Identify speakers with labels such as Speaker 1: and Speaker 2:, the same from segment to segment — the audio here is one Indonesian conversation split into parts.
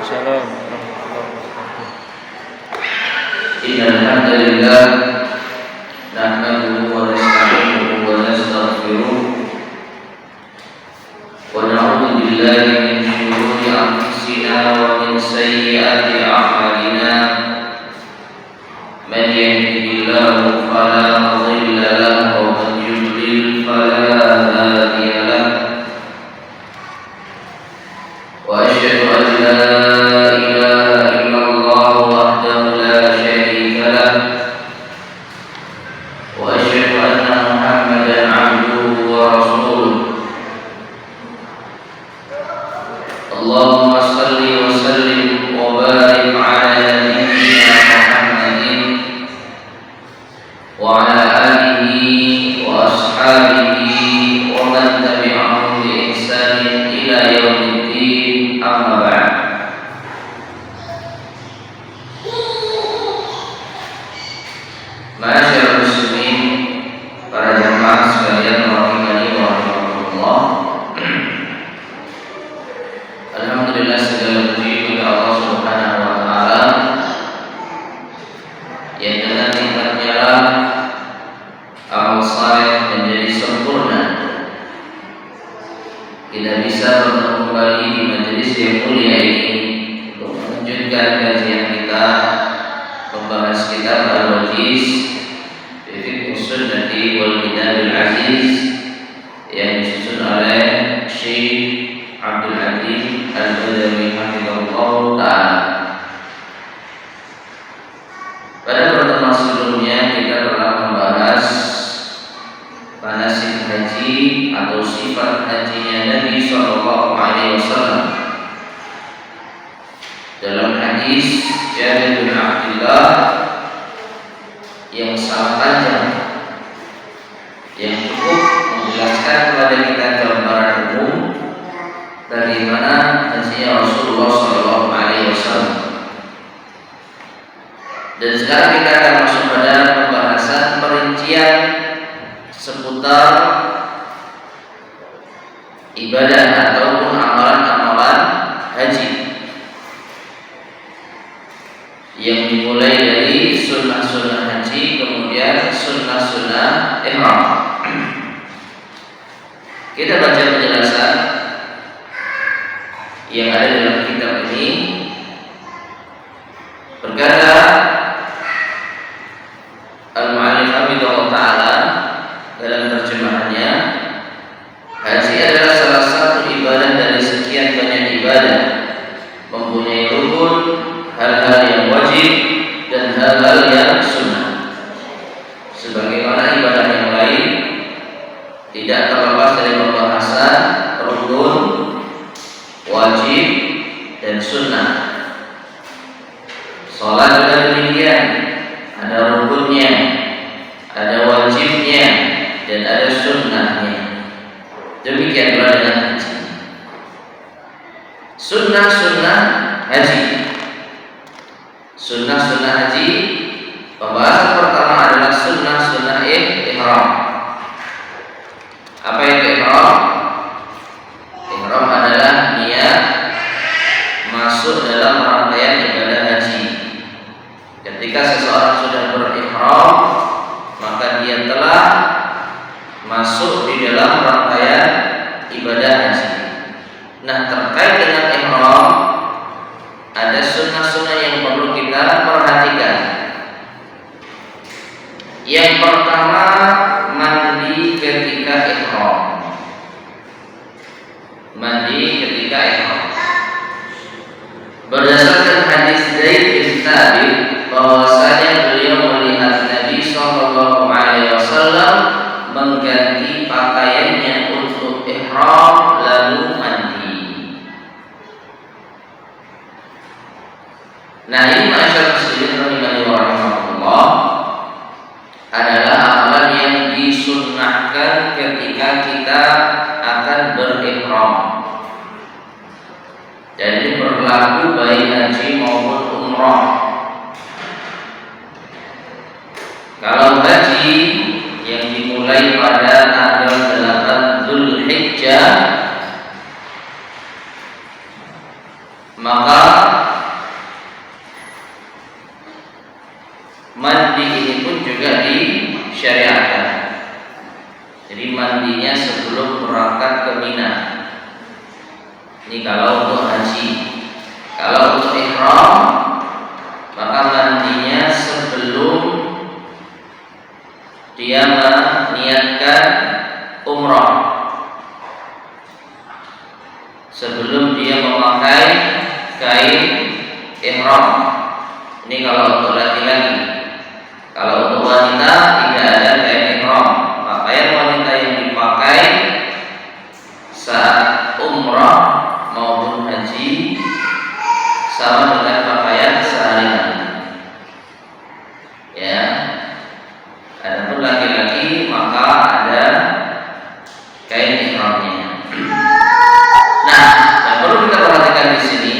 Speaker 1: Waalaikumsalam warahmatullahi wabarakatuh.
Speaker 2: Innal hamdalillah nahmaduhu wa nasta'inuhu wa nastaghfiruh wa na'udzu billahi min shururi anfusina wa min sayyiati a'malina. Man yahdihillahu fala mudilla lahu wa man yudlil fala hadiya lahu. Wa asyhadu an la ilaha illallah wahdahu la syarika lah wa asyhadu anna Muhammadan 'abduhu wa rasuluh. Allahumma shalli wa sallim wa barik 'ala nabiyyina Muhammadin wa 'ala alihi wa ashabihi wa man tabi'ahum bi ihsanin ila yaumiddin. Amma ba'd. Ma'asyiral muslimin, para jamaah sekalian rahimani wa rahimakumullah. Alhamdulillah, segala puji bagi Allah Subhanahu wa taala yang dengan nikmat-Nya lah amal saleh menjadi sempurna. Kita bisa bertemu kembali di majelis yang mulia ini untuk melanjutkan kajian kita membahas kitab Al-Wajiz fi Fiqh Sunnati wal Kitabil Aziz yang disusun oleh Syekh Abdul Aziz Al-Badawi hafizahullah ta'ala. Pada pertemuan sebelumnya kita telah membahas manasik haji atau sifat hajinya Nabi sallallahu alaihi wasallam. Dalam hadis Jabir bin Abdullah yang sangat panjang yang cukup menjelaskan kepada kita gambaran umum bagaimana hajinya Rasulullah sallallahu alaihi wasallam. Dan sekarang kita akan masuk pada pembahasan perincian seputar ibadah ataupun amalan-amalan haji yang dimulai dari sunnah-sunnah haji, kemudian sunnah-sunnah ihram. Kita baca penjelasan yang ada dalam kitab ini. Berkata Al-Mu'allif hafizahullah ta'ala dalam terjemahannya, haji adalah salah satu ibadah dari sekian banyak ibadah, mempunyai rukun, hal-hal yang wajib dan hal-hal yang sunnah. Sebagaimana ibadah yang lain, tidak terlepas dari pembahasan rukun, wajib dan sunnah. Salat juga demikian, ada rukunnya, ada wajibnya, dan ada sunnahnya. Demikian pula dengan haji. Sunnah-sunnah haji. Sunnah-sunnah haji, pembahasan pertama adalah sunnah-sunnah ihram. Apa itu ihram? Ihram adalah niat masuk dalam rangkaian ibadah haji. Ketika seseorang sudah berihram, maka dia telah masuk di dalam rangkaian ibadah haji. Nah, terkait dengan ihram, ada sunnah-sunnah yang perlu kita perhatikan. Yang pertama, mandi ketika ihram. Mandi ketika ihram. Berdasarkan hadis Zaid bin Thabit bahwasanya beliau melihat Nabi sallallahu alaihi wasallam mengganti pakaiannya untuk ihram lalu mandi. Nah, ini masyarakat muslimin rahimani wa rahimakumullah adalah amalan yang disunnahkan ketika kita akan berihram. Dan ini berlaku baik haji maupun umrah. Kalau haji yang dimulai pada tanggal 8 Dzulhijjah, maka mandinya sebelum berangkat ke Mina. Ini kalau untuk haji. Kalau untuk ihram, maka mandinya sebelum dia meniatkan umrah, sebelum dia memakai kain ihram. Ini kalau untuk laki-laki. Kalau untuk wanita tidak ada kain ihram. Pakaian wanita yang dipakai saat umrah maupun haji sama dengan pakaian sehari-hari. Ya. Adapun laki-laki maka ada kain ihramnya. Nah, yang perlu kita perhatikan di sini,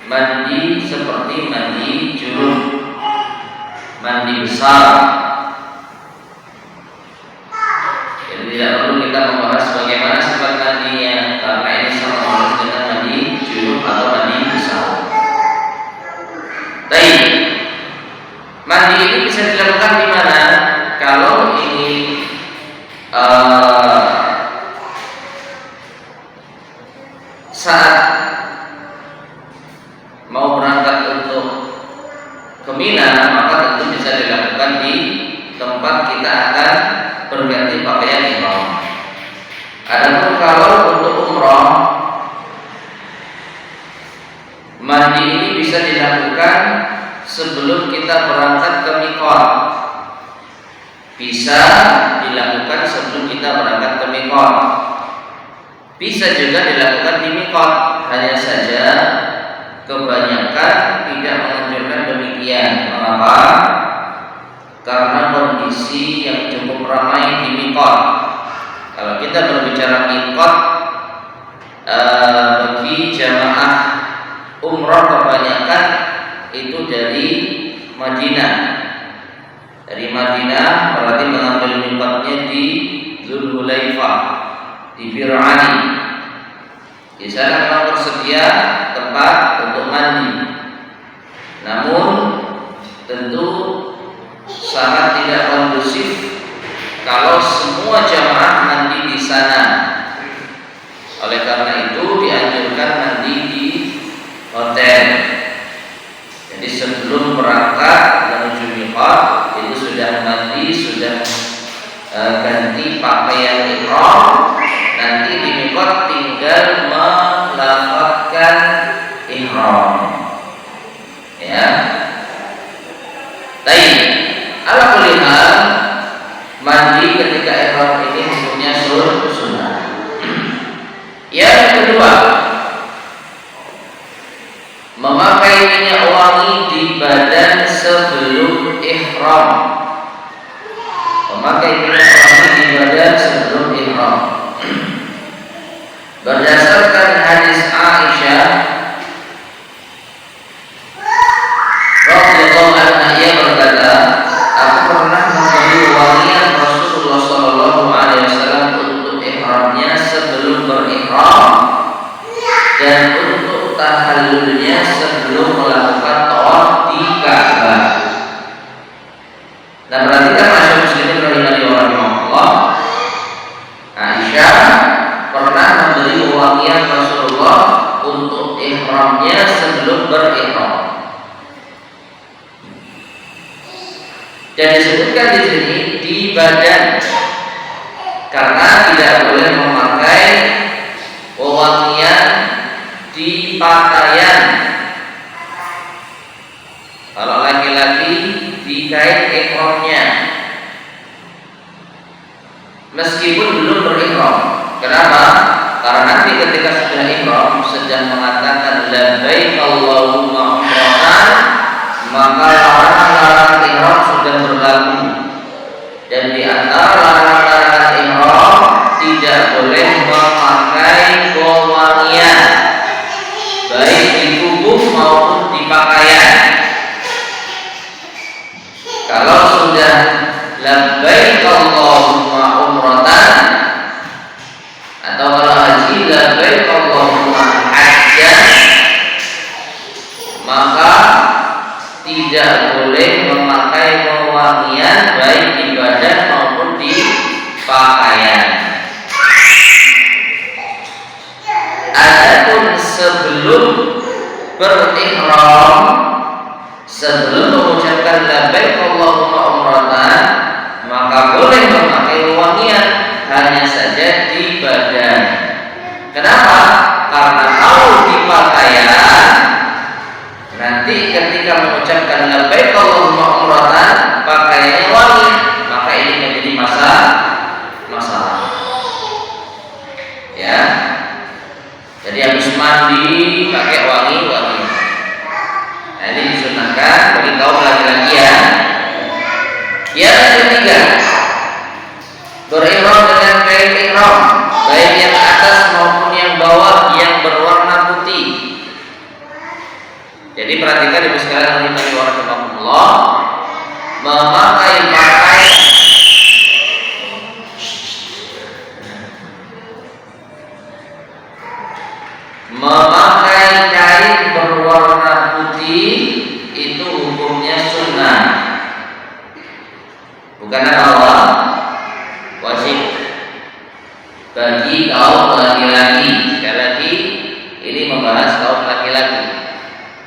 Speaker 2: mandi seperti mandi junub, mandi besar. Jadi tidak perlu kita membahas bagaimana sifat mandinya, karena ini sama dengan mandi junub atau mandi besar. Baik, mandi ini bisa dilakukan di mana? Kalau ini saat mau berangkat untuk ke Mina, maka tentu bisa dilakukan di tempat kita akan berganti pakaian ihram. Adapun kalau untuk umrah, mandi ini bisa dilakukan sebelum kita berangkat ke miqat. Bisa dilakukan sebelum kita berangkat ke miqat. Bisa juga dilakukan di miqat. Hanya saja kebanyakan tidak menganjurkan demikian. Mengapa? Karena kondisi yang cukup ramai di miqat. Kalau kita berbicara miqat, bagi jamaah umrah kebanyakan itu dari Madinah. Dari Madinah berarti mengambil miqatnya di Dzulhulaifah, di Bir'ani. Di sana memang tersedia tempat untuk mandi. Namun tentu sangat tidak kondusif kalau semua jamaah mandi di sana. Oleh karena itu dianjurkan mandi di hotel. Jadi sebelum berangkat menuju miqat itu sudah mandi, sudah ganti pakaian ihram. Nanti di miqat tinggal melafazkan ihram. Ya. Baik. Ala kulli hal, mandi ketika ihram ini hukumnya sunnah. Yang kedua, memakai minyak wangi di badan sebelum ihram. Memakai minyak wangi di badan sebelum ihram. Berdasarkan hadis Aisyah radhiyallahu anha, ia berkata, aku pernah memberi wangian Rasulullah sallallahu alaihi wasallam untuk ihramnya sebelum berihram dan untuk tahallulnya sebelum melakukan tawaf di Ka'bah. Dan perhatikan masyarakat muslimin rahimani wa rahimakumullah, Aisyah pernah memberi wangian Rasulullah untuk ihramnya sebelum berihram. Dan disebutkan di sini di badan, karena tidak boleh memakai wewangian di pakaian. Kalau laki-laki di kain ihramnya, meskipun belum berihram. Kenapa? Karena nanti ketika sudah ihram, sedang mengatakan labbaik Allahumma umratan, maka larangan-larangan ihram sudah berlaku. Dan di antara larangan-larangan ihram tidak boleh memakai wewangian, baik di tubuh maupun di pakaian. Kalau sudah labbaik Allahumma umratan, atau kalau haji labbaik Allahumma hajjan, maka tidak boleh memakai wewangian baik di badan maupun di pakaian. pakaian, nanti ketika mengucapkan labbaik Allahumma umratan pakaiannya wangi, maka ini menjadi masalah. Ya. Jadi habis mandi pakai wangi. Nah, ini disunahkan bagi kaum laki-laki ya. Yang ketiga, berihram dengan kain ihram, baik yang atas maupun yang bawah yang berwarna putih. Jadi perhatikan ibu sekalian rahimani wa rahimakumullah, memakai kain berwarna putih itu hukumnya sunnah, bukan apa, wajib bagi kaum laki-laki. Sekali lagi ini membahas kaum laki-laki.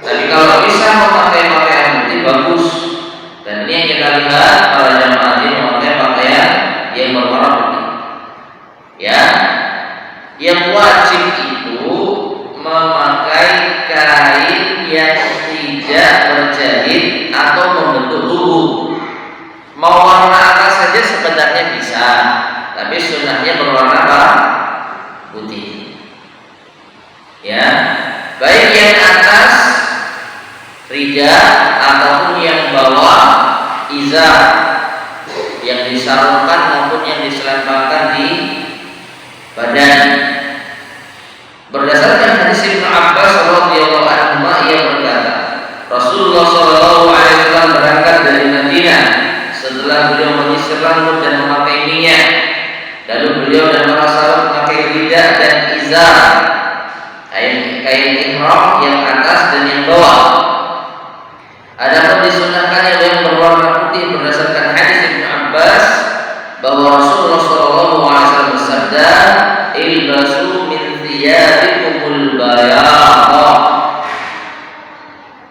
Speaker 2: Tapi kalau bisa memakai pakaian putih bagus. Dan ini yang kita lihat para jamaah ini memakai pakaian yang berwarna putih. Ya, yang wajib itu memakai kain yang tidak berjahit atau membentuk tubuh. Mau warna apa saja sebenarnya bisa, tapi sunnahnya berwarna apa? Putih. Ya, baik yang atas rida ataupun yang bawah izar, yang disarungkan maupun yang diselempangkan di badan. Berdasarkan hadis Ibnu Abbas radhiyallahu anhu, ia berkata, Rasulullah sallallahu alaihi wasallam berangkat dari Madinah setelah beliau menyisir rambut dan memakai minyak. Lalu beliau dan para sahabat memakai rida dan izar, kain ihram yang atas dan yang bawah. Adapun disunahkannya yang berwarna putih berdasarkan hadis Ibnu Abbas bahwa Rasulullah sallallahu alaihi wasallam bersabda, "Ilbasu min thiyabikumul bayadha."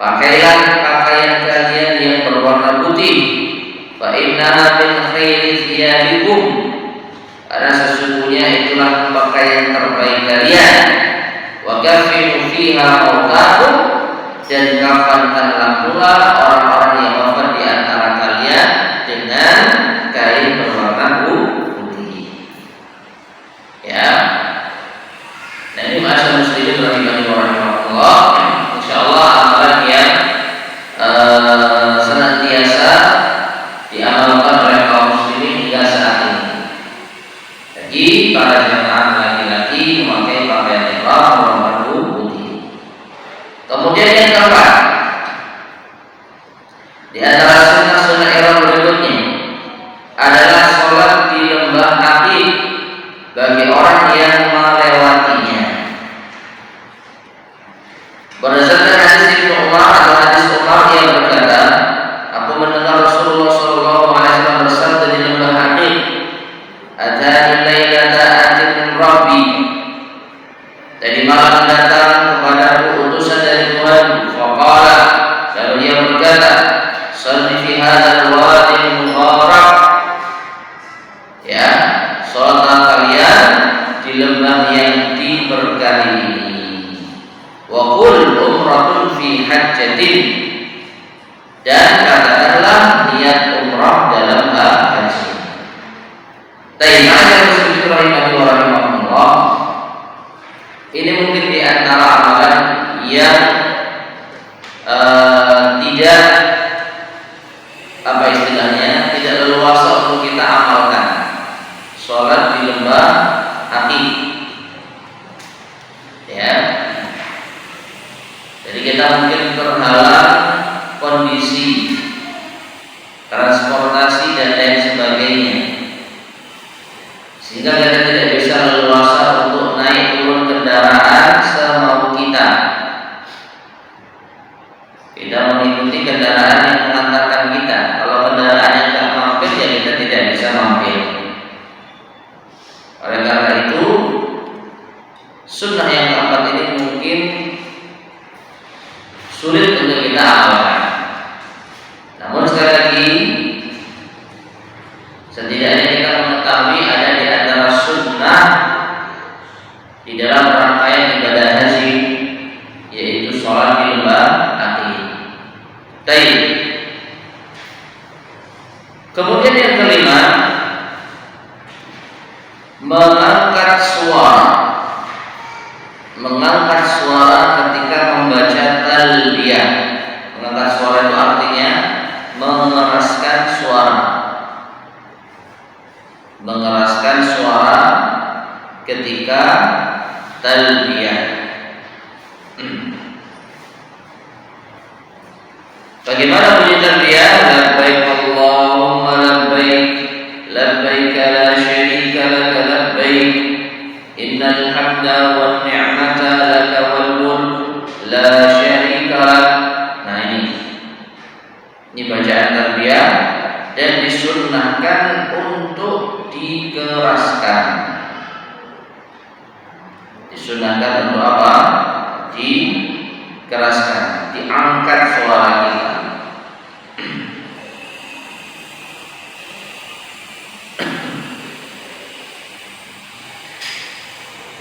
Speaker 2: Pakailah pakaian kalian yang berwarna putih. Fa innaha min khairi thiyabikum. Karena sesungguhnya itulah pakaian terbaik kalian. Wa kafinu fiha mautakum, dan kafankanlah pula orang-orang yang wafat di antara kalian dengan kain berwarna putih. Ya. Nah, ini masalah muslimin rahimani wa rahimakumullah. Insyaallah amalan yang senantiasa diamalkan oleh kaum muslimin hingga saat ini. Jadi para jemaah laki-laki memakai pakaian ihram berwarna putih. Kemudian yang keempat, di antara sunnah ihram berikutnya adalah sholat di lembah Aqiq bagi orang yang melewatinya. Berdasarkan hadis Ibnu Umar atau hadis Umar yang berkata, aku mendengar Rasulullah sallallahu alaihi wasallam bersabda di lembah Aqiq, "Atani lailata atin min Rabbi." Jadi malam datang kepadaku utusan dari Tuhan. Faqala, lalu ia berkata, "Shalli fi hadzal wadi mubarak." Ya, salatlah kalian di lembah yang diberkahi ini. Wa qul umratun fi hajjatin, dan katakanlah niat umrah dalam haji. Tayyibah Rasulullah rahimahullah wa rahimahullah. Ini mungkin di antara amalan yang tidak apa istilahnya, tidak leluasa untuk kita amalkan. Sholat di lembah Aqiq. Ya. Jadi kita mungkin terhalang kondisi transportasi dan lain sebagainya, sehingga kita tidak bisa leluasa untuk naik turun kendaraan semau kita. Kita mengikuti kendaraan yang mengantarkan kita. Kalau kendaraan yang tidak mampir, ya kita tidak bisa mampir. Oleh karena itu, sunnah yang keempat ini mungkin sulit untuk kita amalkan. Namun sekali lagi, setidaknya kita mengetahui ada di antara sunnah di dalam rangkaian ibadah haji kelima, mengangkat suara. Mengangkat suara ketika membaca talbiyah. Mengangkat suara itu artinya mengeraskan suara. Mengeraskan suara ketika talbiyah. Bagaimana bunyi talbiyah? Labbaik Allahumma labbaik, labbaik la syarika laka labbaik, innal hamda wan ni'mata laka wal mulk la syarika lak. Nah ini bacaan talbiyah dan disunnahkan untuk dikeraskan. Disunahkan untuk apa? Dikeraskan, diangkat suara kita.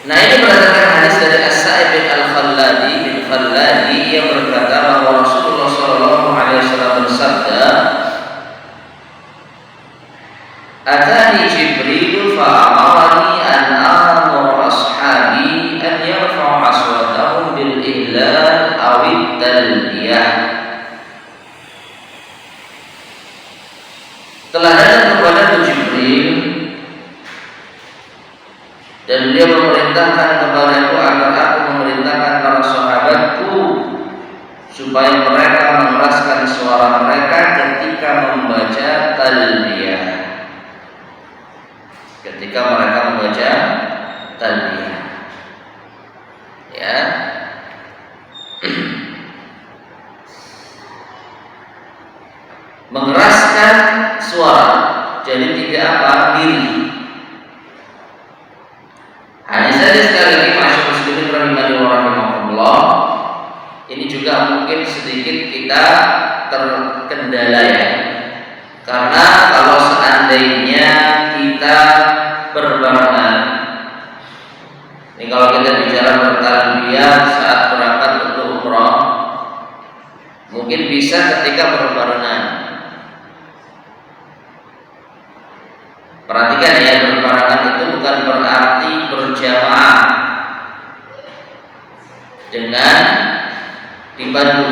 Speaker 2: Nah ini berdasarkan hadis dari As-Sa'ib bin Al-Khalladi yang berkata bahwa Rasulullah SAW bersabda, "Atani Jibril fa'amarani an amur ashabi an yarfa'u aswatahum bil ihlal awid talbiyah." Telah datang kepadaku Jibril dan beliau memerintahkan kepadaku agar aku memerintahkan para sahabatku supaya mereka mengeraskan suara mereka ketika membaca talbiyah. Ketika mereka membaca talbiyah, ya. Mengeraskan suara, jadi tidak apa diri. Hanya saja sekali lagi masyarakat muslimin rahimani wa rahimakumullah, ini juga mungkin sedikit kita terkendala ya. Karena kalau seandainya kita berbarengan, ini kalau kita bicara bertalbiyah saat berangkat untuk umrah, mungkin bisa ketika berbarengan. Perhatikan ya, berbarengan itu bukan berarti berjamaah dengan dibantu,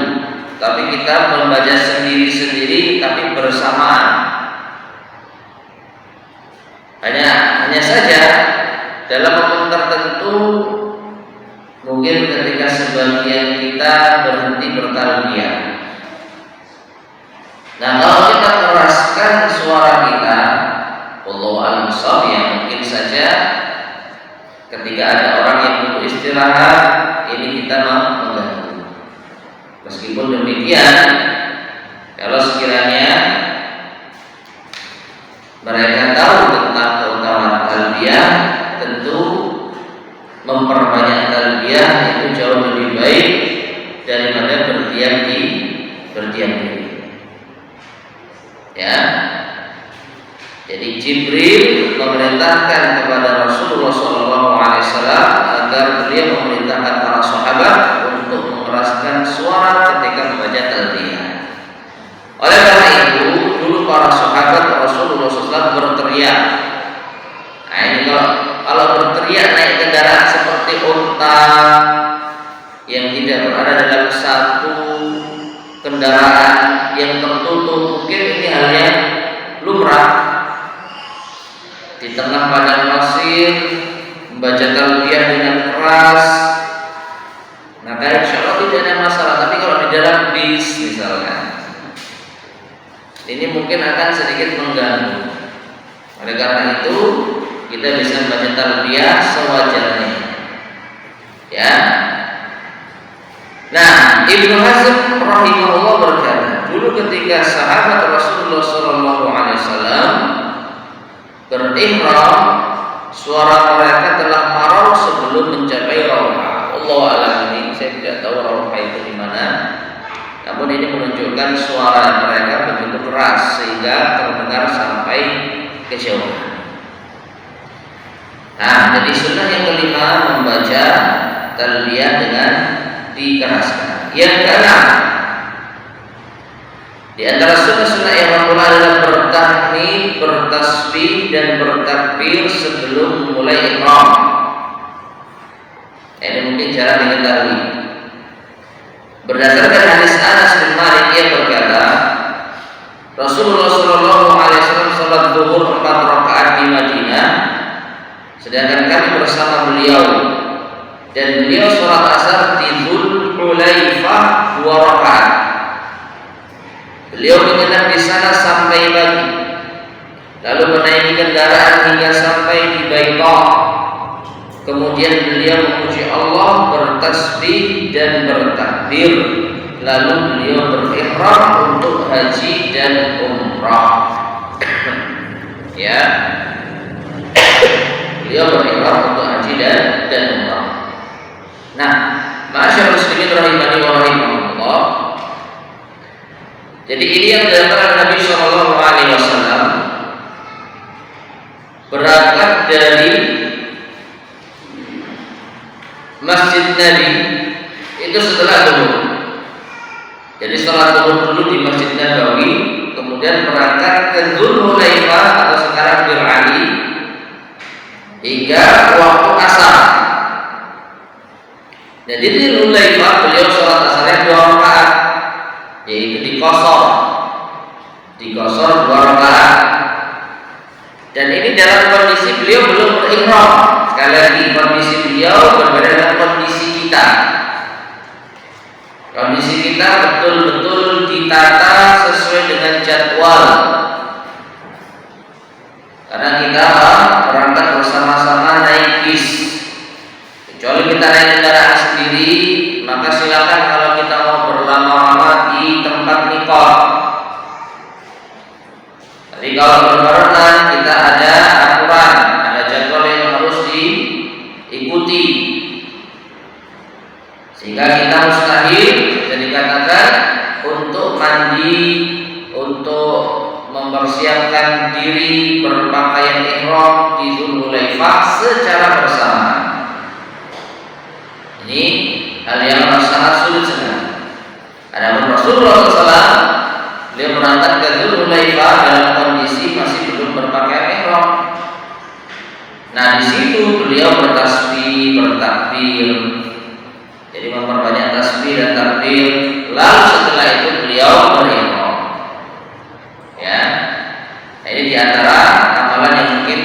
Speaker 2: tapi kita membaca sendiri-sendiri tapi bersamaan. Hanya saja dalam waktu tertentu mungkin ketika sebagian kita berhenti bertalbiyah. Nah kalau kita keraskan suara kita, wallahu a'lam bishawab, ya mungkin saja ketika ada orang yang butuh istirahat ini kita mengganggu. Meskipun demikian, kalau sekiranya mereka tahu tentang keutamaan talbiyah, tentu memperbanyak talbiyah itu jauh lebih baik daripada berdiam diri. Ya. Jadi Jibril memerintahkan kepada Rasulullah SAW agar beliau memerintahkan para sahabat untuk mengeraskan suara ketika membaca talbiyah. Oleh karena itu, dulu para sahabat Rasulullah SAW berteriak. Nah ini kalau berteriak naik kendaraan seperti unta yang tidak berada dalam satu kendaraan yang tertutup, mungkin ini hal yang lumrah. Di tengah padang pasir membaca talbiyah dengan keras, maka insya Allah tidak ada masalah. Tapi kalau di dalam bis misalnya, ini mungkin akan sedikit mengganggu. Oleh karena itu kita bisa membaca talbiyah sewajarnya, ya. Nah, Ibnu Hazm rahimahullah berkata, dulu ketika sahabat Rasulullah SAW berihram, suara mereka telah marau sebelum mencapai rauhah. Allahu a'lam, ini saya tidak tahu rauhah itu di mana. Namun ini menunjukkan suara mereka begitu keras sehingga terdengar sampai kejauhan. Nah, jadi sunnah yang kelima membaca talbiyah dengan dikeraskan. Yang keenam, di antara sunnah-sunnah yang makruh adalah bertahmid, bertasbih dan bertakbir sebelum mulai ihram. Ini mungkin jarang diketahui. Berdasarkan hadis Anas bin Malik, ia berkata, Rasulullah SAW salat zuhur 4 rakaat di Madinah, sedangkan kami bersama beliau, dan beliau salat asar di Dzul Hulaifah 2 rakaat. Beliau menginap di sana sampai pagi, lalu menaiki kendaraan hingga sampai di Baitah. Kemudian beliau memuji Allah, bertasbih dan bertakbir. Lalu beliau berihram untuk haji dan umrah. Ya, beliau berihram untuk haji dan umrah. Nah, ma'asyiral muslimin rahimani wa rahimakumullah. Jadi ini yang dilakukan Nabi Shallallahu Alaihi Wasallam berangkat dari Masjid Nabi itu setelah zuhur. Jadi sholat zuhur dulu di Masjid Nabawi, kemudian berangkat ke Dzul Hulaifah atau sekarang Bir Ali hingga waktu asar. Jadi di Dzul Hulaifah beliau sholat asarnya 2 rakaat, yaitu dikosor 2 rakaat. Dan ini dalam kondisi beliau belum berihram. Sekali lagi, kondisi beliau berbeda dengan kondisi kita. Kondisi kita betul-betul ditata sesuai dengan jadwal. Karena kita berangkat bersama-sama naik bis. Kecuali kita naik kendaraan sendiri, maka silakan kalau kita mau berlama-lama di tempat mikot. Tapi kalau berbarengan, kita ada aturan, ada jadwal yang harus diikuti, sehingga kita mustahil bisa dikatakan untuk mandi, untuk mempersiapkan diri berpakaian ihram di Dzul Hulaifah secara bersamaan. Ini hal yang sangat sulit sekali. Adapun Rasulullah SAW, beliau berangkat ke Dzul Hulaifah dalam kondisi masih belum berpakaian ihram. Nah, di situ beliau bertasbih, bertakbir. Jadi memperbanyak tasbih dan takbir. Lalu setelah itu beliau berihram. Ya, nah, ini diantara amalan yang mungkin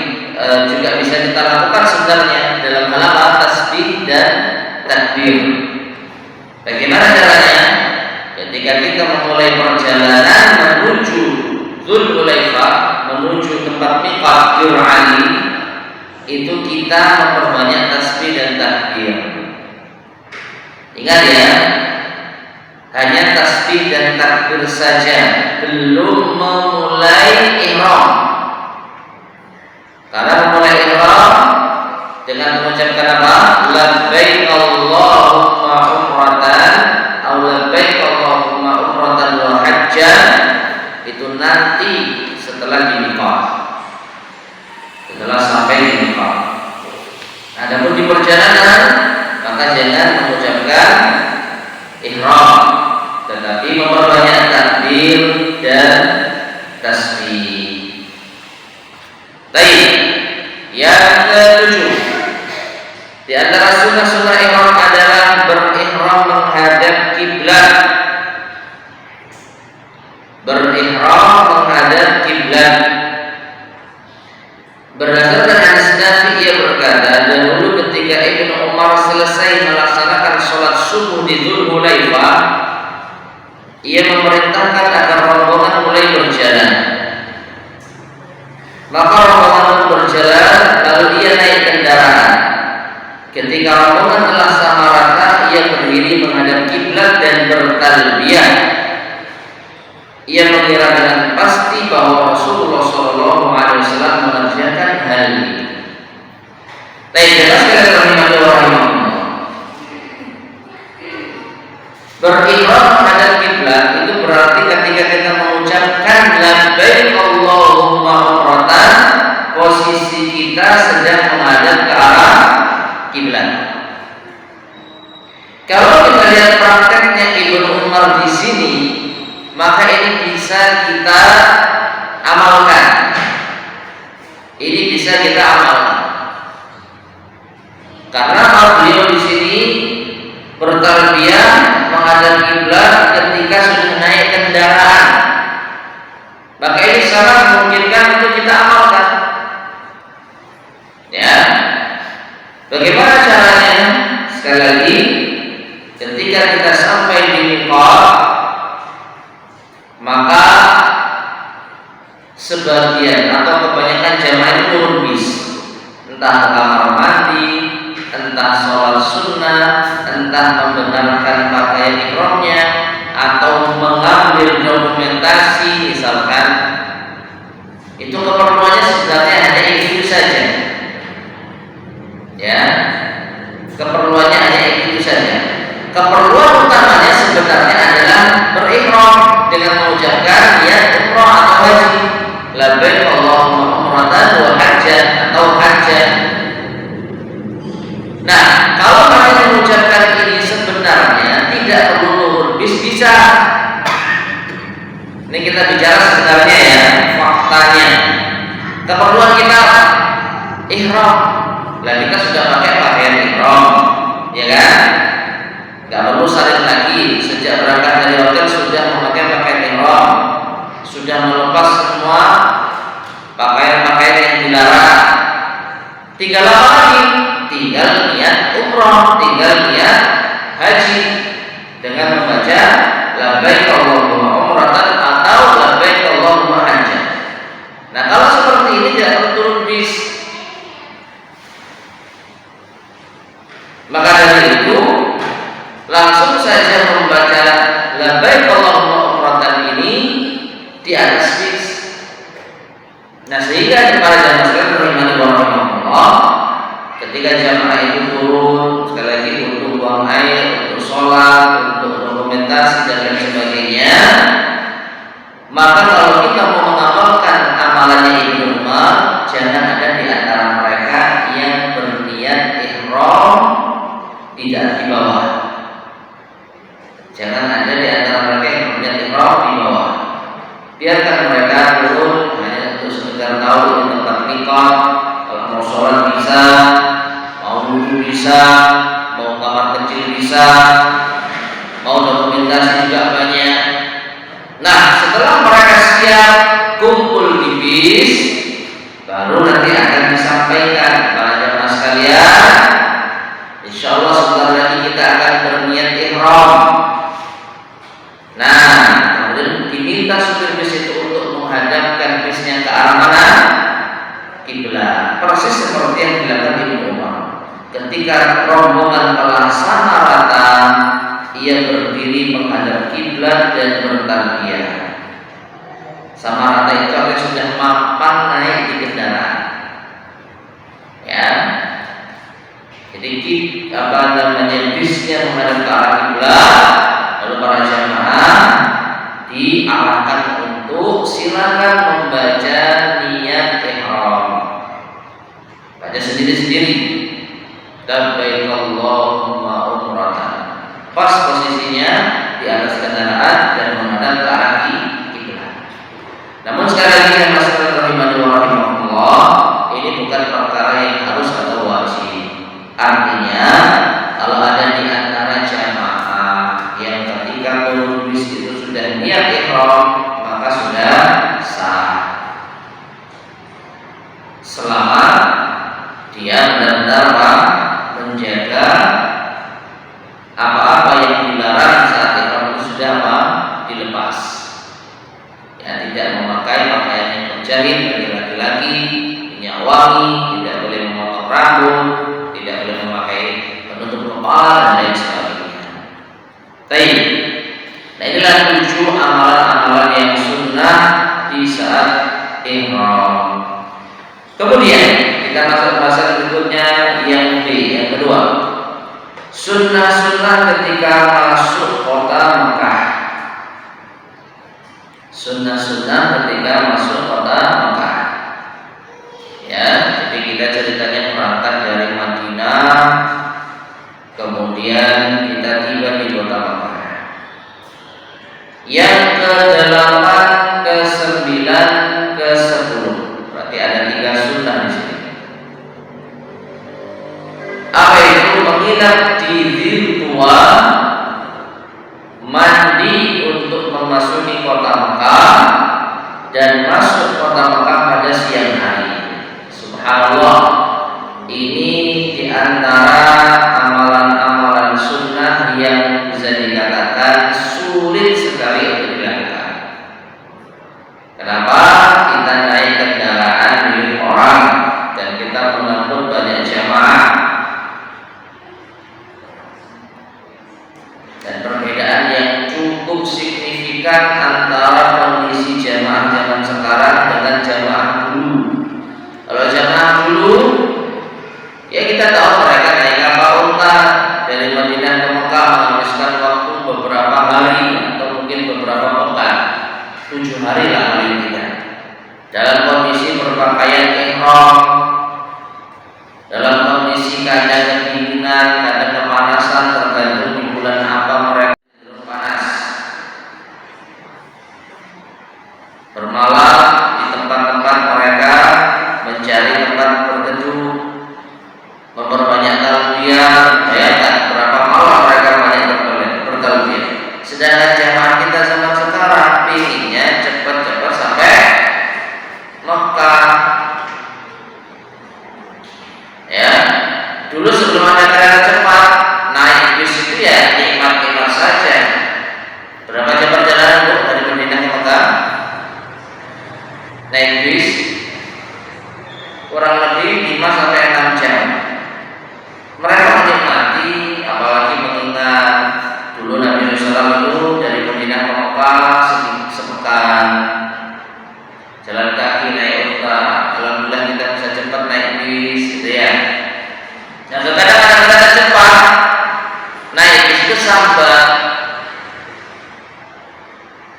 Speaker 2: juga bisa kita lakukan sebenarnya dalam hal tasbih dan takbir. Bagaimana caranya? Ketika kita memulai perjalanan menuju Dzul Hulaifah, menuju tempat miqat Bir Ali, itu kita memperbanyak tasbih dan takbir. Ingat ya, hanya tasbih dan takbir saja, belum memulai ihram. Karena memulai ihram dengan mengucapkan apa? Labbaik Allahumma umratan atau labbaik Allahumma umratan wa hajjan, itu nanti setelah di miqat, setelah sampai di miqat. Adapun di perjalanan, maka jangan mengucapkan ihram, tetapi memperbanyak takbir dan tasbih. Baik, yang ketujuh, di antara sunnah-sunnah ihram adalah berihram menghadap kiblat. Berihram menghadap kiblat. Berdasarkan hadis Nabi, ia berkata, dahulu ketika Ibnu Umar selesai melaksanakan sholat subuh di Dzul Hulaifah, ia memerintahkan agar rombongan mulai berjalan. Maka rombongan berjalan, lalu ia naik kendaraan. Ketika rombongan telah sama rata, ia berdiri menghadap kiblat dan bertalbiyah. Ia mengira dengan pasti bahwa Rasulullah SAW mengerjakan hal ini. Baik, jelaskan rahimahullah. Berihram menghadap kiblat itu berarti ketika kita mengucapkan labbaik Allahumma umratan, posisi kita sedang menghadap ke arah kiblat. Kalau kita lihat prakteknya Ibnu Umar di sini, maka ini bisa kita amalkan. Ini bisa kita amalkan. Karena kalau beliau di sini bertarbiyah menghadap kiblat ketika sudah naik kendaraan, maka ini sangat memungkinkan untuk kita amalkan. Ya, bagaimana caranya? Sekali lagi, ketika kita sampai di miqat, maka sebagian atau kebanyakan jamaah itu turun bis, entah ke kamar mandi, entah sholat sunnah, entah membenarkan pakaian ihramnya, atau mengambil dokumentasi misalkan. Itu keperluannya sebenarnya hanya itu saja. Ya, keperluannya hanya itu saja. Keperluan utamanya sebenarnya adalah berihram dengan mengucapkan niat umrah atau haji. Labbaik Allahumma umratan wa hajjan atau hajjan. Nah, kalau kalian mengucapkan ini sebenarnya tidak perlu turun bis, bisa. Ini kita bicara sebenarnya ya, faktanya. Keperluan kita ihram. Lah kita sudah pakai pakaian ihram, ya kan? Gak perlu salin lagi. Sejak berangkat dari hotel sudah memakai pakaian ihram, sudah melepas semua pakaian-pakaian yang dilarang. Tinggal apa lagi? Tinggal niat umrah, tinggal niat haji dengan membaca labbaik Allahumma umratan atau labbaik Allahumma hajjan. Nah, kalau seperti ini tidak perlu turun bis. Maka dari itu langsung saja membaca labbaik Allahumma umratan ini di atas bis. Nah, sehingga para jamaah sekalian rahimani wa rahimakumullah, ketika jamaah itu turun, sekali lagi untuk buang air, untuk sholat, untuk dokumentasi dan lain sebagainya, maka kalau kita mau mengamalkan amalannya Ibnu Umar, jangan ada di antara mereka yang berniat ihram tidak di bawah. Jangan ada di antara mereka yang berniat ihram di bawah. Biarkan mereka turun hanya untuk sekedar tahu ini tempat miqat. Kalau mau sholat bisa, mau wudhu bisa, mau kamar kecil bisa, mau dokumentasi juga banyak. Nah, setelah mereka siap kumpul di bis, baru nanti akan disampaikan kepada jemaah sekalian. Insya Allah sebentar lagi kita akan berniat ihram. Nah, kemudian diminta supir bis itu untuk menghadapkan bisnya ke arah mana? Kiblat. Persis seperti yang dilakukan Ibnu Umar. Ketika rombongan telah sama rata, ia berdiri menghadap kiblat dan bertalbiyah. Sama rata itu artinya sudah mapan naik di kendaraan. Ya. Jadi bisnya menghadap ke arah kiblat, lalu para jamaah diarahkan untuk silakan membaca niat ihram. Baca sendiri-sendiri. Labbaik Allahumma umratan. Pas posisinya di atas kendaraan dan menghadap ke arah kiblat. Namun sekali lagi yang masyarakat rahimani wa rahimakumullah, ini bukan perkara yang harus atau wajib. Artinya, kalau ada di antara jamaah yang ketika turun bis itu sudah niat ihram, maka sudah sah. Selama dia benar-benar menjaga apa-apa yang dilarang saat ihram itu sudah dilepas. Ya, tidak memakai pakaian yang berjahit bagi laki-laki, minyak wangi, tidak boleh memotong rambut, tidak boleh memakai penutup kepala dan lain sebagainya. Baik. Nah, inilah 7 amalan-amalan yang sunnah di saat ihram. Kemudian kita masuk bahasan berikutnya yang B, yang kedua. Sunnah-sunnah ketika masuk kota Mekah. Sunnah-sunnah ketika masuk kota Mekah. Ya, jadi kita ceritanya berangkat dari Madinah, kemudian kita tiba di kota Mekah. Yang ke-8, ke-9, ke-10 tiga sunnah di sini. Apa itu? Menginap di Dzultua, mandi untuk memasuki kota Mekah, dan masuk kota Mekah pada siang hari. Subhanallah, ini diantara amalan-amalan sunnah yang bisa dikatakan sulit sekali untuk dilakukan. Kenapa? Kita naik kendaraan milik orang dan kita mengangkut banyak jamaah, dan perbedaan yang cukup signifikan antara kondisi jamaah zaman sekarang dengan jamaah dulu. Kalau jamaah dulu, ya kita tahu mereka naik kapal unta dari Madinah ke Mekah menghabiskan waktu beberapa hari atau mungkin beberapa pekan, 7 hari lah paling tidak, dalam kondisi berpakaian ihram, dalam kondisi kadang kedinginan, kadang kepanasan, tergantung di bulan apa mereka panas. Bermalam di tempat-tempat mereka, mencari tempat berteduh, memperbanyak talbiyah. Bayangkan berapa malam mereka banyak bertalbiyah. Sedangkan jamaah kita zaman sekarang pinginnya cepat-cepat sampai Mekah. Ya, dulu sebelum ada kereta cepat, naik bis itu ya nikmat-nikmat saja. Berapa jam perjalanan Bu dari Madinah ke Mekah? Naik bis kurang lebih 5 sampai 6 jam. Mereka menikmati, apalagi mengingat dulu Nabi Muhammad itu dari Madinah ke Mekah sepekan, jalan kaki naik unta. Alhamdulillah kita bisa cepat naik bis, gitu ya. Nah, kadang-kadang kita cepat naik bis itu sambat,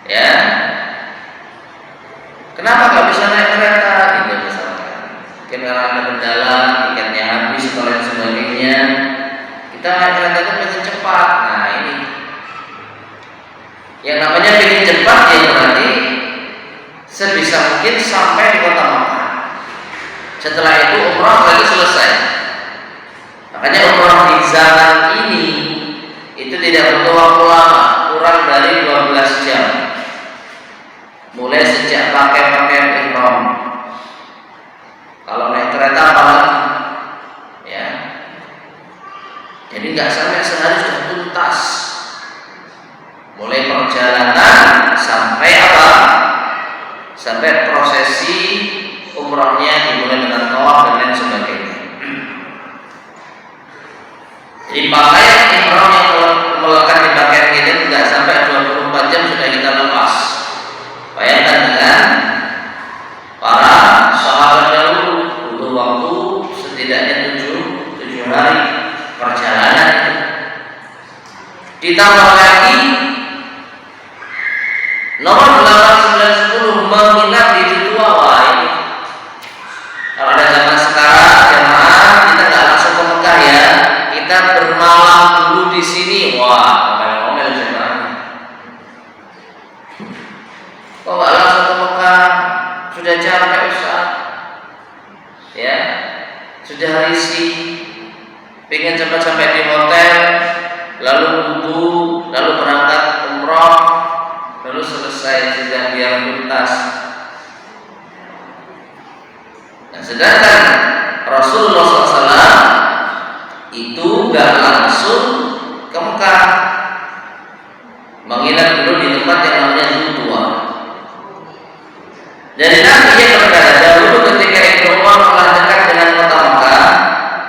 Speaker 2: ya. Kenapa nggak bisa naik kereta? Tidak bisa. Mungkin karena ada kendala, tiketnya habis, dan lain sebagainya. Kita naik kereta itu pengen cepat. Nah ini, yang namanya pengen cepat ya berarti sebisa mungkin sampai di kota Mekah. Setelah itu umrah lagi selesai. Makanya umrah di zaman ini itu tidak butuh waktu lama, kurang dari 12 jam. Mulai sejak pakai pakaian ihram. Kalau naik kereta apalagi, ya. Jadi nggak sampai sehari sudah tuntas. Mulai perjalanan sampai apa? Sampai prosesi umrahnya dimulai dengan tawaf dan lain sebagainya. Jadi pakaian ihram yang melekat di pakaian kita tidak sampai 24 jam sudah kita lepas. Bayangkan dengan para sahabat dahulu butuh waktu setidaknya 7 hari perjalanan itu. Ditambah lagi nomor 8, 9, 10 menginap di Dzultua. Ini kalau ada zaman sekarang jemaah kita nggak langsung ke Mekah ya, kita bermalam dulu di sini. Wah, ngomel-ngomel jemaah. Kok nggak langsung ke Mekah? Sudah capek Ustaz, ya, sudah risih, pengen cepat sampai di hotel, lalu wudhu, lalu berangkat umroh, lalu selesai sudah biar tuntas. Nah, sedangkan Rasulullah SAW itu nggak langsung ke Mekah, menginap dulu di tempat yang namanya Dzultua. Jadi nanti ia berkata dahulu ketika Ibnu Umar telah dekat dengan kota Mekah,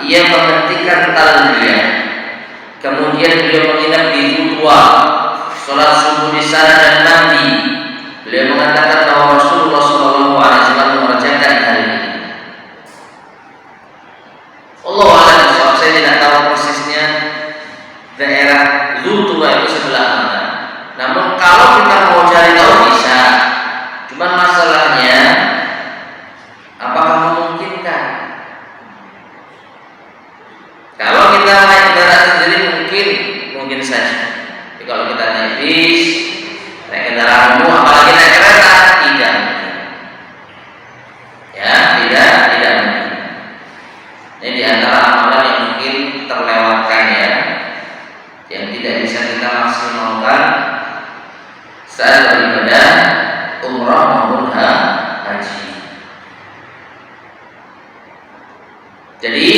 Speaker 2: ia menghentikan talbiyah. Kemudian beliau menginap di Dzultua, sholat subuh di sana dan mandi. Beliau mengatakan bahwa Rasulullah SAW mengerjakan hal ini. Allah a'lam, saya tidak tahu persisnya daerah Dzultua itu sebelah mana. Namun kalau kita mau cari tahu bisa. Cuman masalahnya apakah memungkinkan? Kalau kita naik kendaraan sendiri mungkin saja. Tapi kalau kita naik bis, naik kendaraan umum, apalagi naik kereta, tidak. Ya, tidak maksimalkan saat beribadah umrah maupun haji. Jadi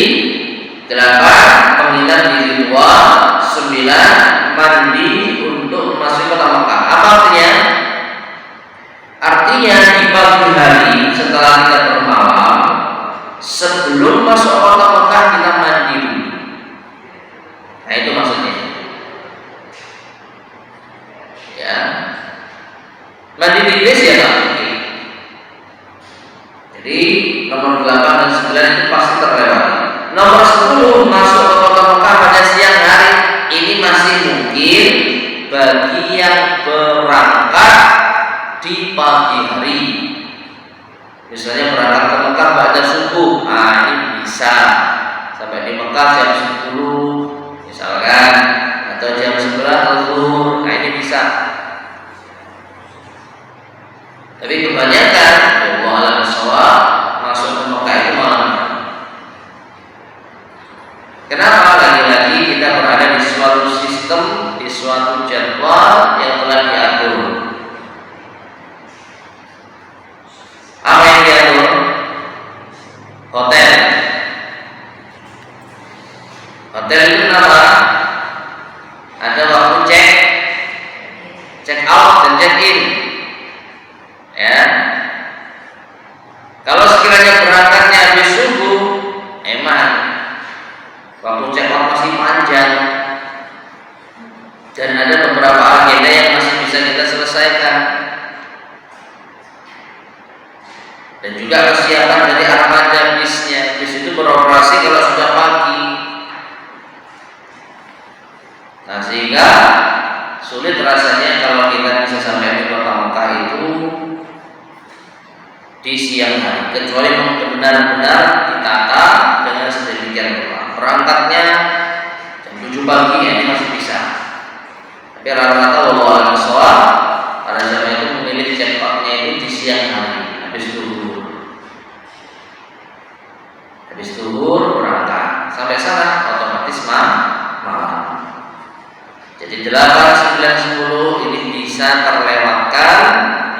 Speaker 2: 8 pemilihan diri tua, 9 mandi untuk memasuki kota Mekah. Apa artinya? Artinya di pagi hari setelah kita bermalam, sebelum masuk kota Mekah kita mandi dulu. Nah itu maksudnya. Ya, mandi tipis ya Pak. Jadi nomor 8 dan 9 itu pasti terlewati. Nomor 10 masuk ke kota Mekah pada siang hari, ini masih mungkin bagi yang berangkat di pagi hari. Misalnya berangkat ke Mekah pada subuh, nah ini bisa sampai di Mekah jam 10 misalkan, atau jam 11 zuhur, nah ini bisa. Tapi kebanyakan Allah alam shawab masuk ke Mekah itu malam. Kenapa? Lagi-lagi kita berada di suatu sistem, di suatu jadwal yang telah diatur. Apa yang diatur? Hotel. Hotel itu apa? Ada waktu check out dan check in. Ya. Kalau sekiranya berangkatnya habis subuh, emang waktu check out masih panjang dan ada beberapa agenda yang masih bisa kita selesaikan. Dan juga kesiapan dari armada bisnya. Bis itu beroperasi kalau sudah pagi. Nah sehingga sulit rasanya kalau kita bisa sampai di kota Mekah itu di siang hari, kecuali benar-benar ditata dengan sedemikian rupa. Berangkatnya jam 7 pagi ya, ini masih bisa. Tapi rata-rata Allah alam shawab pada zaman itu memilih check out-nya itu di siang hari, habis zuhur berangkat sampai sana otomatis malam. Jadi 8, 9, 10 ini bisa terlewatkan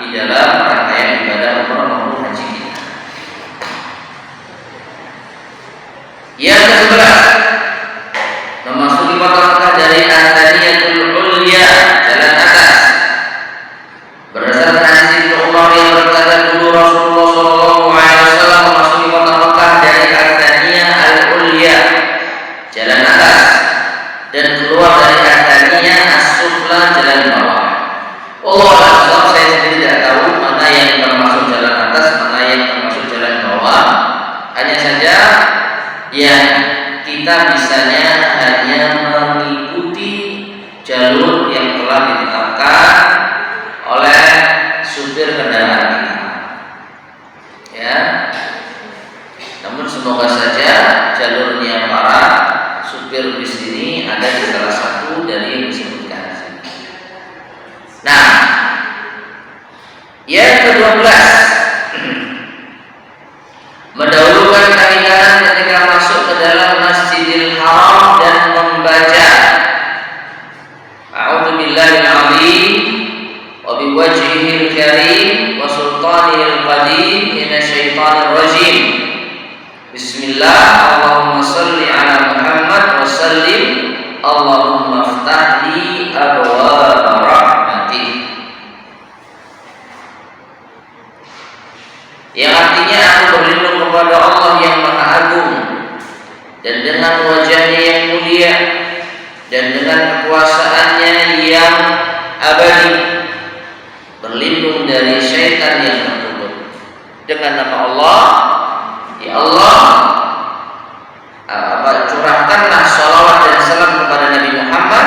Speaker 2: di dalam rangkaian ibadah umrah maupun haji kita. Yang ke-11, memasuki kota Mekah dari Athaniyatul Ulya, jalan atas. Berdasarkan hadis Umar yang berkata dulu Rasulullah SAW memasuki kota Mekah dari Athaniyah al-Ulya, jalan atas, dan keluar dari Athaniyah as-Sufla, jalan bawah. Allah saya sendiri tidak tahu mana yang termasuk jalan atas, mana yang termasuk jalan bawah. Hanya saja yang kita bisanya hanya mengikuti jalur yang telah ditetapkan oleh supir kendaraan kita. Ya. Namun semoga saja jalurnya para supir bis ini ada di salah satu dari yang disebutkan. Nah, yang ke-12, mendahulukan kaki kanan ketika masuk ke dalam Masjidil Haram dan membaca A'udzubillahil azim wa biwajhihil karim wa sultanihil qadim minasyaitonir rajim. Bismillah, Allahumma salli ala Muhammad wa sallim, Allahumma iftah li abwaaba rahmatik. Yang artinya aku berlindung kepada Allah yang Maha Agung, dan dengan wajahnya yang mulia, dan dengan kekuasaannya yang abadi, berlindung dari syaitan yang terkutuk. Dengan nama Allah, ya Allah, curahkanlah sholawat dan salam kepada Nabi Muhammad.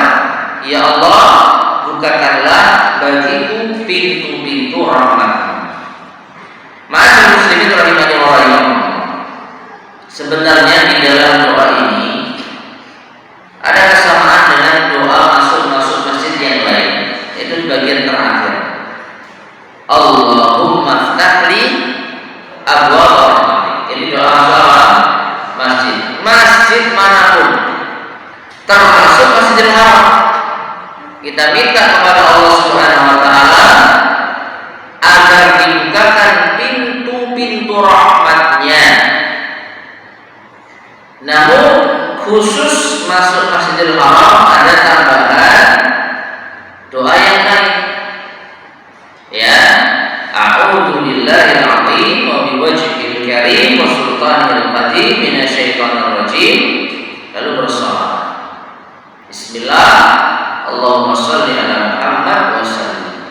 Speaker 2: Ya Allah, bukakanlah bagiku pintu-pintu rahmat. Ma'asyiral muslimin rahimani wa rahimakumullah. Sebenarnya di dalam doa ini ada kesamaan dengan doa masuk masjid yang lain, itu di bagian terakhir. Allahumma ftahli abwaaba rahmatik. Ini doa masuk masjid manapun, termasuk Masjidil Haram. kita minta kepada Allah Subhanahu wa taala agar dibukakan pintu-pintu rahmatnya. Namun khusus masuk Masjidil Haram ada tambahan doa yang lain. Ya, a'udzu billahil azim wa biwajhil karim wa sultanil qadim minasyaitonir rajim. Lalu bersalawat. Bismillah, Allahumma shalli ala Muhammad wa sallim.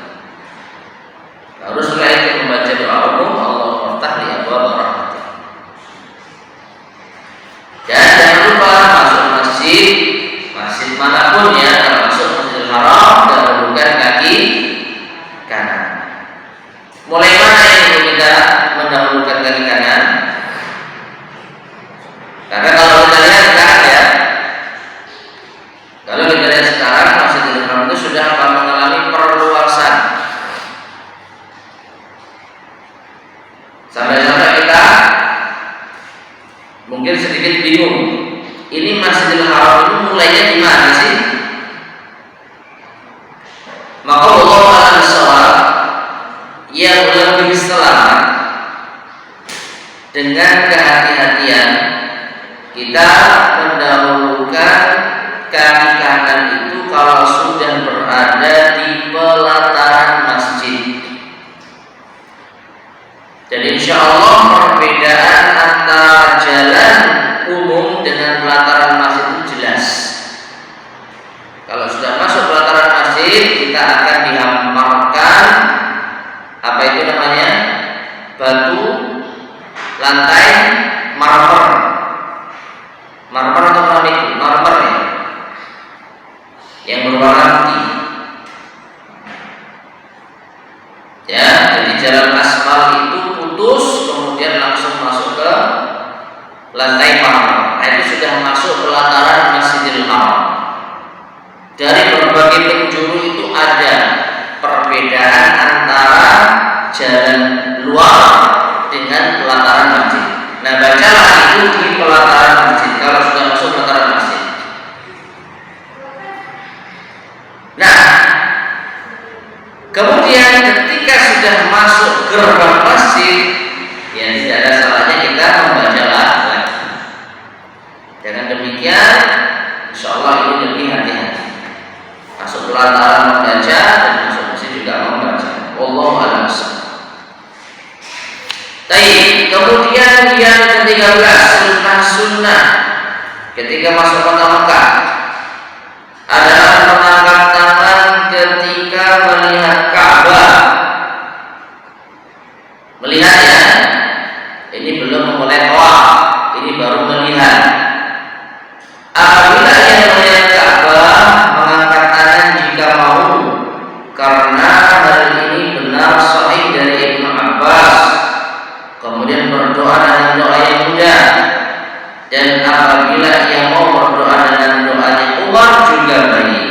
Speaker 2: Lalu setelah itu membaca doa umum, Allahumma ftah li abwaab rahmatik. Dan jangan lupa masuk masjid manapun ya, termasuk Masjidil Haram, dahulukan kaki kanan. Mulai mana yang kita mendahulukan kaki kanan? Karena kalau kita lihat sekarang ya, kalau kita lihat sekarang Masjidil Haram itu sudah mengalami perluasan. Sampai-sampai kita mungkin sedikit bingung. Ini Masjidil Haram itu mulainya di mana sih? Maka Allah Ta'ala shawab yang lebih selamat dengan kehati-hatian kita mendahulukan kaki kanan itu kalau sudah berada di pelataran masjid. Dan insya Allah perbedaan antara jalan umum dengan pelataran masjid itu jelas. Kalau sudah masuk pelataran masjid, kita akan dihamparkan apa itu namanya, batu lantai marmer atau keramik, marmer ya, yang berwarna putih. Ya, jadi jalan aspal itu putus, kemudian langsung masuk ke lantai marmer. Nah, itu sudah masuk pelataran Masjidil Haram. Dari berbagai penjuru itu ada perbedaan antara jalan luar dengan pelataran masjid. Nah, bacalah itu di pelataran masjid kalau sudah masuk pelataran masjid. Nah, kemudian ketika sudah masuk gerbang masjid, ya tidak ada salahnya kita membaca lagi. Dengan demikian, insya Allah ini lebih hati-hati. Masuk pelataran membaca dan masuk masjid juga membaca. Wallahu a'lam. Baik, kemudian yang ke-13 sunnah ketika masuk kota Mekah adalah mengangkat tangan ketika melihat Ka'bah. Melihat ya, ini belum memulai tawaf, ini baru melihat. Apabila yang melihat Ka'bah mengangkat tangan jika mau, karena hal ini benar sahih dari Ibnu Abbas. Kemudian berdoa dengan doa yang mudah. Dan apabila ia mau berdoa dengan doanya Umar juga baik.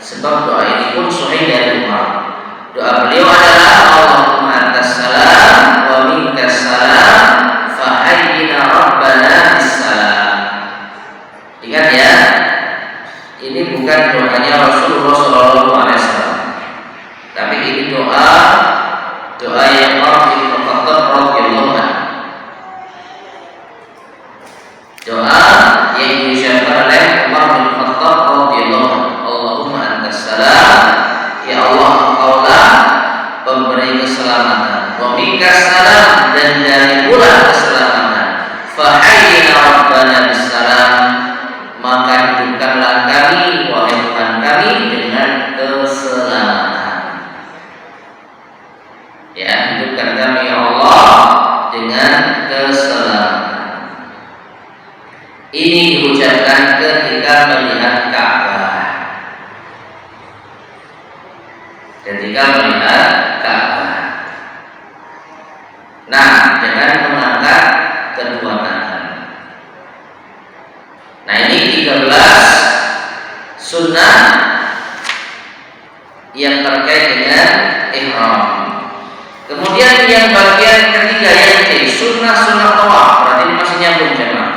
Speaker 2: Sebab doa ini pun sahih dari Umar. Doa beliau adalah Allahumma antas salam wa minkas salam fa hayyina rabbana bis salam. Ingat ya, ini bukan doanya Rasulullah SAW, tapi ini doa yang Umar bin Khattab radhiyallahu anhu. Doa yang diucapkan oleh Umar bin Khattab radhiyallahu anhu. Allahumma antas salam, ya Allah engkaulah pemberi keselamatan. Wa minkas salam, dan dari pula keselamatan. Fa hayyina rabbana bis salam, maka hidupkanlah kami wahai Tuhan kami dengan keselamatan. Ya, hidupkan kami ya Allah dengan keselamatan. Ini diucapkan ketika melihat Ka'bah. Ketika melihat Ka'bah. Nah, dengan mengangkat kedua tangan. Nah, ini 13 sunnah yang terkait dengan ihram. Kemudian yang bagian ketiga yaitu sunnah tawaf. Berarti ini masih nyambung jemaah.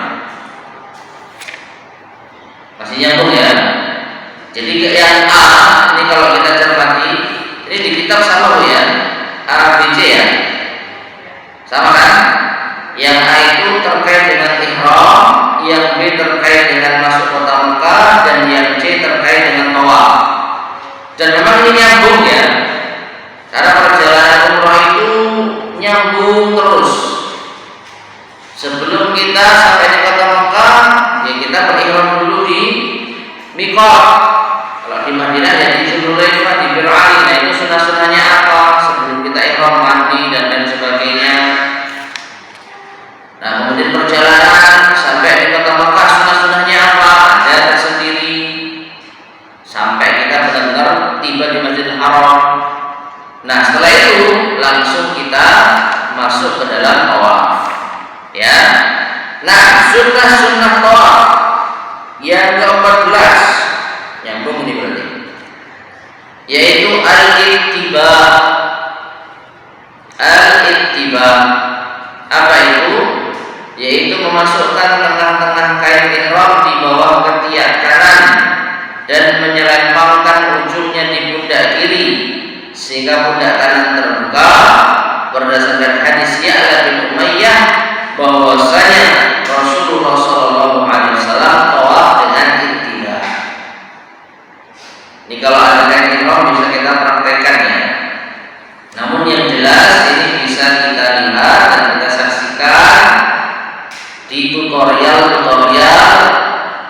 Speaker 2: Masih nyambung ya. Jadi yang A ini Sama kan? Yang A itu terkait dengan ihram, yang B terkait dengan masuk kota Mekah, dan yang C terkait dengan tawaf. Dan memang ini nyambung ya, karena perjalanan umrah itu nyambung terus. Sebelum kita sampai di kota Mekah, ya kita berihram dulu di Miqat. Kalau di Madinah ya di Dzulhulaifah, di Bir Ali. Nah itu sunnah-sunnahnya apa? Sebelum kita ihram mandi dan lain sebagainya. Nah kemudian perjalanan sampai di kota Mekah, sunnah-sunnahnya apa? Ada tersendiri. Sampai kita benar-benar tiba di Masjidil Haram. Nah setelah itu langsung kita masuk ke dalam tawaf. Ya. Nah sunnah-sunnah tawaf yang ke-14 nyambung ini berarti, yaitu al-ittiba. Al-ittiba apa itu? Yaitu memasukkan tengah-tengah kain ihram di bawah ketiak kanan dan menyelempangkan ujungnya di pundak kiri sehingga pundak kanan terbuka, berdasarkan hadis Ya'la bin Umayyah bahwasanya Rasulullah SAW tawaf dengan ittiba. Ini kalau ada kain ihram bisa kita praktekkan ya. Namun yang jelas ini bisa kita lihat dan kita saksikan di tutorial,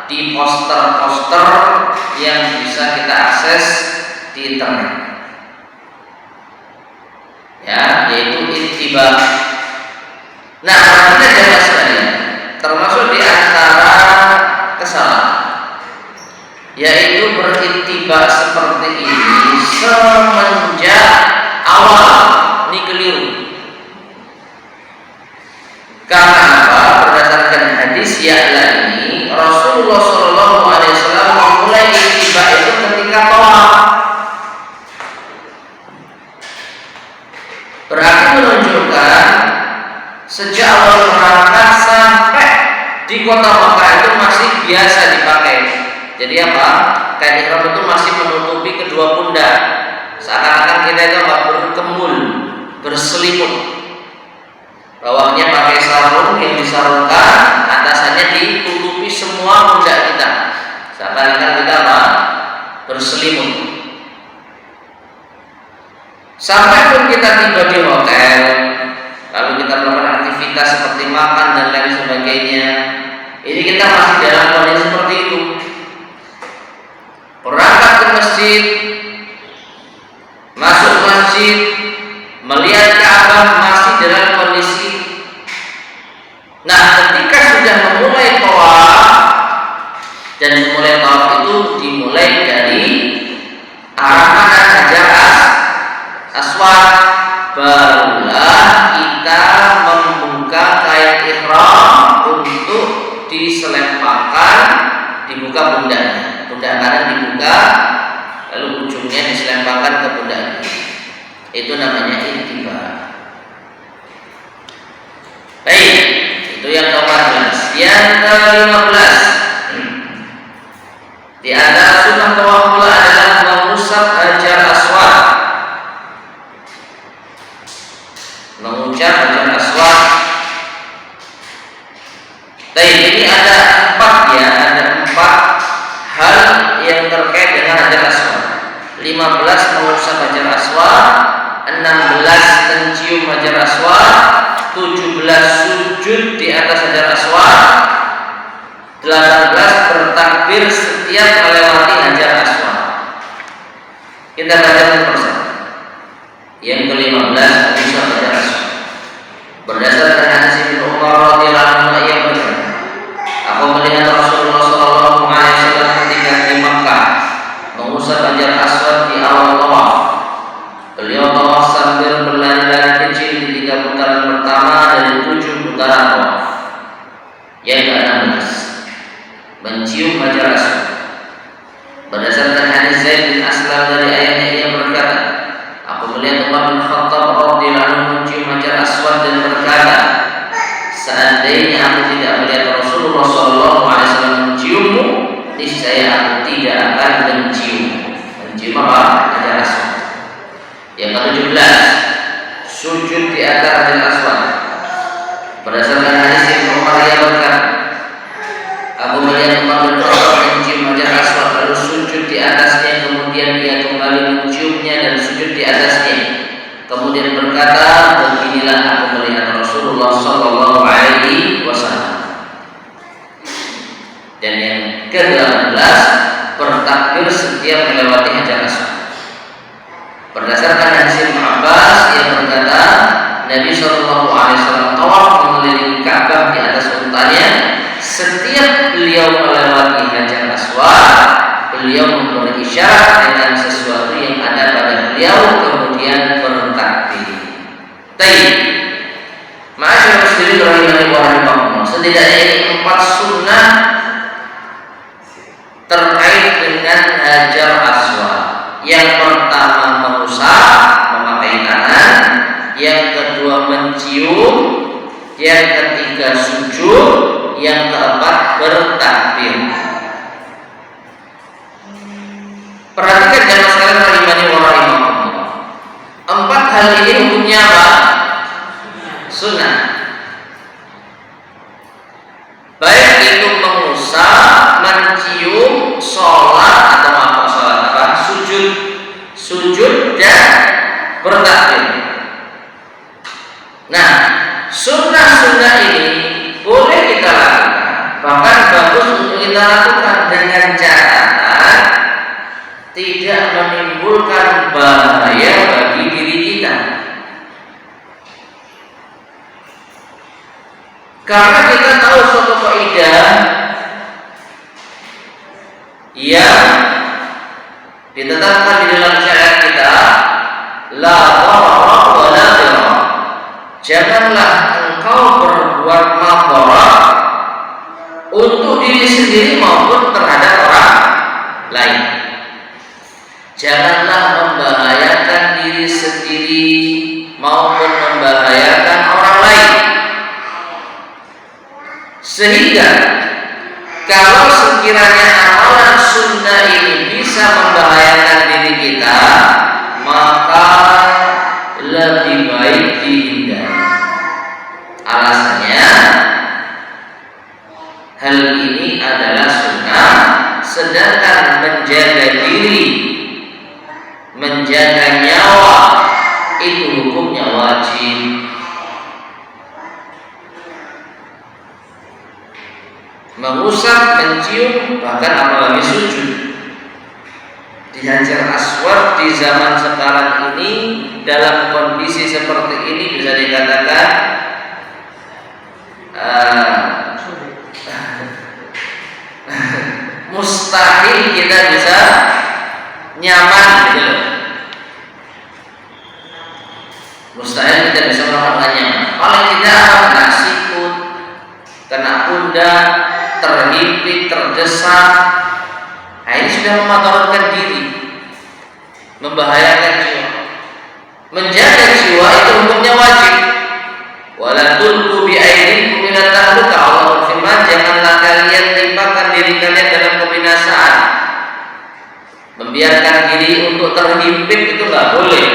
Speaker 2: di poster-poster yang bisa kita akses di internet. Ya, yaitu ittiba. Nah, perhatikan jemaah sekalian, termasuk di antara kesalahan, yaitu berittiba seperti ini semenjak awal. Ini keliru. Karena apa? Berdasarkan hadis Ya'la ini, Rasulullah SAW memulai ittiba itu ketika tawaf. Berarti menunjukkan sejak awal berangkat sampai di kota Mekah itu masih biasa dipakai. Jadi apa? Kain ihram itu masih menutupi kedua pundak. Seakan-akan kita itu berkemul, berselimut. Bawahnya pakai sarung yang disarungkan, atasannya ditutupi semua pundak kita. Seakan-akan kita apa? Berselimut. Sampai pun kita tiba di hotel, lalu kita melakukan aktivitas seperti makan dan lain sebagainya, ini kita masih dalam kondisi seperti itu. Berangkat ke masjid, masuk masjid, melihat Ka'bah masih dalam kondisi. Nah, ketika sudah memulai tawaf, dan memulai tawaf itu dimulai dari arah kanan Hajar Aswad, barulah kita membuka kain ihram untuk diselempangkan, dibuka pundaknya. Pundak kanan dibuka, lalu ujungnya diselempangkan ke pundak kiri. Itu namanya ittiba. Baik, itu yang ke-14. Yang ke-15, di antara sunnah tawaf pula adalah mengusap Hajar Aswad. Mengucap Hajar Aswad. Baik, ini ada 4 ya, ada 4 hal yang terkait dengan Hajar Aswad. 15 mengusap Hajar Aswad, 16 mencium Hajar Aswad, 17 sujud di atas Hajar Aswad, 18 bertakbir setiap melewati Hajar Aswad. Kita baca persatu. Yang ke-15 mengusap Hajar Aswad. Berdasarkan hadis Ibnu Umar radhiyallahu anhu yang berkata, aku melihat Rasulullah SAW ketika di Makkah mengusap Hajar Aswad di awal tawaf. Beliau tawaf sambil berlari-lari kecil di 3 putaran pertama dari 7 putaran tawaf. Yang ke-16 mencium Hajar Aswad. Berdasarkan hadis Zaid bin Aslam dari ayahnya ia berkata, aku melihat Umar bin Khattab radhiyallahu anhu mencium Hajar Aswad dan berkata, seandainya aku tidak melihat Rasulullah SAW menciummu, niscaya aku tidak akan menciummu. Mencium apa? Hajar Aswad. Yang ke-17 sujud di atas Hajar Aswad. Berdasarkan hadis Ibnu Umar yang berkata, aku melihat Umar bin Khattab mencium Hajar Aswad lalu sujud di atasnya, kemudian dia kembali menciumnya dan sujud di atasnya. Kemudian berkata, beginilah aku melihat Rasulullah Sallallahu Alaihi Wasallam. Dan yang ke-18, bertakbir setiap melewati Hajar Aswad. Berdasarkan hadis Ibnu Abbas yang berkata, Nabi Sallallahu Alaihi Wasallam tawaf mengelilingi Ka'bah di atas untanya. Setiap beliau melewati Hajar Aswad, beliau memberi isyarat dengan sesuatu yang ada pada beliau, kemudian bertakbir. Tayyib. Ma'asyiral muslimin rahimani wa rahimakumullah. Setidaknya ini 4 sunnah terkait dengan Hajar Aswad. Yang pertama mengusap, memakai tangan. Yang kedua mencium. Yang ketiga sujud. Yang keempat bertakbir. Perhatikan jamaah sekalian rahimani wa rahimakumullah. 4 hal ini hukumnya apa? Sunnah. Baik itu mengusap, mencium, sholat atau apa sholat apa? Sujud dan bertakbir. Nah, sunnah-sunnah ini boleh kita lakukan, bahkan bagus untuk kita lakukan dengan catatan tidak menimbulkan bahaya bagi diri kita. Karena kita tahu suatu kaidah yang ditetapkan di dalam syariat kita, la dharara wa la dirar. Janganlah engkau berbuat madarat untuk diri sendiri maupun terhadap orang lain. Janganlah membahayakan diri sendiri maupun membahayakan orang lain. Sehingga kalau sekiranya amalan sunnah ini bisa membahayakan diri kita, maka lebih baik dihindari. Alasannya, hal ini adalah sunnah, sedangkan menjaga diri, menjaga nyawa itu hukumnya wajib. Mengusap, mencium, bahkan apalagi sujud di Hajar Aswad di zaman sekarang ini dalam kondisi seperti ini bisa dikatakan mustahil kita bisa nyaman gitu loh. Mustahil kita bisa melakukan nyaman. Paling tidak kena sikut, kena pundak, terhimpit, terdesak. Nah, ini sudah memadaratkan diri, membahayakan jiwa. Menjaga jiwa itu hukumnya wajib. Wala tulqu bi aydikum ila tahlukah. Allah berfirman, janganlah kalian timpakan diri kalian dalam kebinasaan. Membiarkan diri untuk terhimpit itu enggak boleh.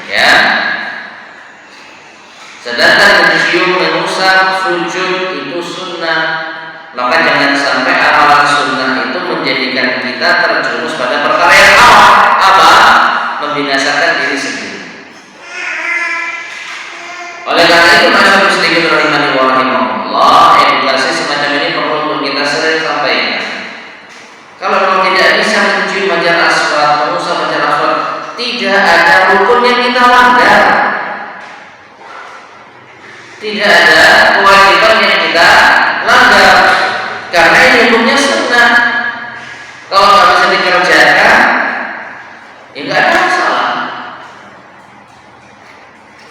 Speaker 2: Ya. Sedangkan mencium, mengusap, sujud itu sunnah. Maka jangan sampai amalan sunnah itu menjadikan kita terjerumus pada perkara yang haram. Apa? Membinasakan diri sendiri. Oleh karena itu, masyarakat muslimin rahimani wa rahimahullah, edukasi semacam ini perlu untuk kita sering sampaikan. Kalau memang tidak bisa mencium Hajar Aswad, mengusap Hajar Aswad, tidak ada rukun yang kita langgar. Tidak ada kewajiban yang kita langgar. Karena ini hukumnya sunnah. Kalau nggak bisa dikerjakan, ya nggak ada masalah.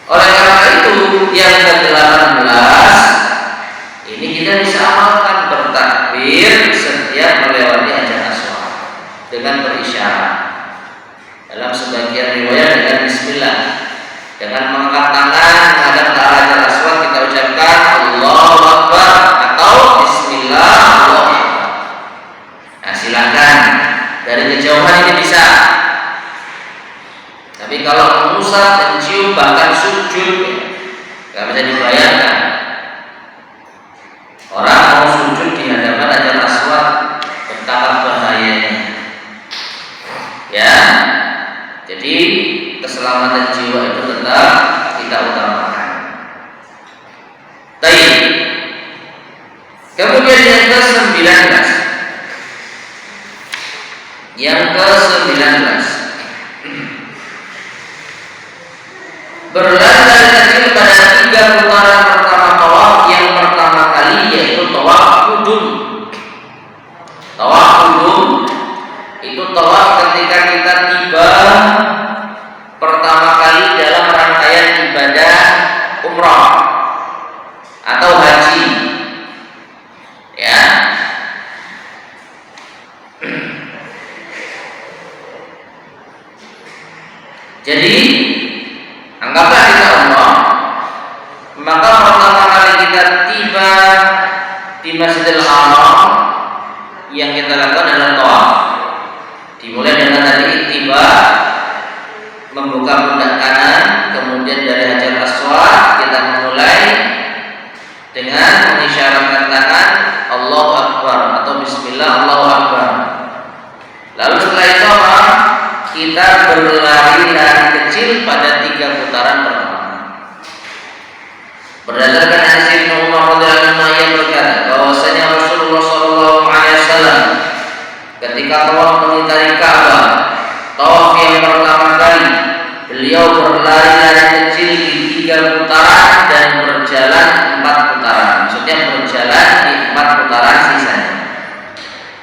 Speaker 2: Oleh karena itu, yang ke-18 ini kita bisa amalkan bertakbir setiap melewati Hajar Aswad dengan berisyarat. Dalam sebagian riwayat dengan bismillah, dengan mengangkat tangan menghadap ke arah Hajar Aswad kita ucapkan Allahu Akbar atau Bismillah Allahu Akbar. Nah, silakan dari kejauhan ini bisa. Tapi kalau mengusap, mencium, bahkan sujud, ya, Yang ke-19, berlari dari kecil pada 3 putaran pertama tawaf. Yang pertama kali yaitu tawaf qudum. Tawaf qudum itu tawaf ketika kita tiba pertama kali dalam rangkaian ibadah umrah atau haji, ya. Jadi anggaplah kita umrah, maka pertama kali kita tiba di Masjidil Haram, yang kita lakukan adalah tawaf. Dimulai dengan tadi tiba, membuka pundak kanan, kemudian dari Hajar Aswad kita memulai dengan mengisyaratkan tangan Allahu Akbar atau Bismillah Allahu Akbar. Lalu setelah itu apa? Kita berlari kecil pada 3 putaran pertama. Berdasarkan hadis Ibnu Umar radhiyallahu anhu yang berkata bahwasanya Rasulullah SAW ketika tawaf mengitari Ka'bah, tawaf yang pertama kali, beliau berlari kecil di 3 putaran dan berjalan 4 putaran. Maksudnya berjalan di 4 putaran sisanya.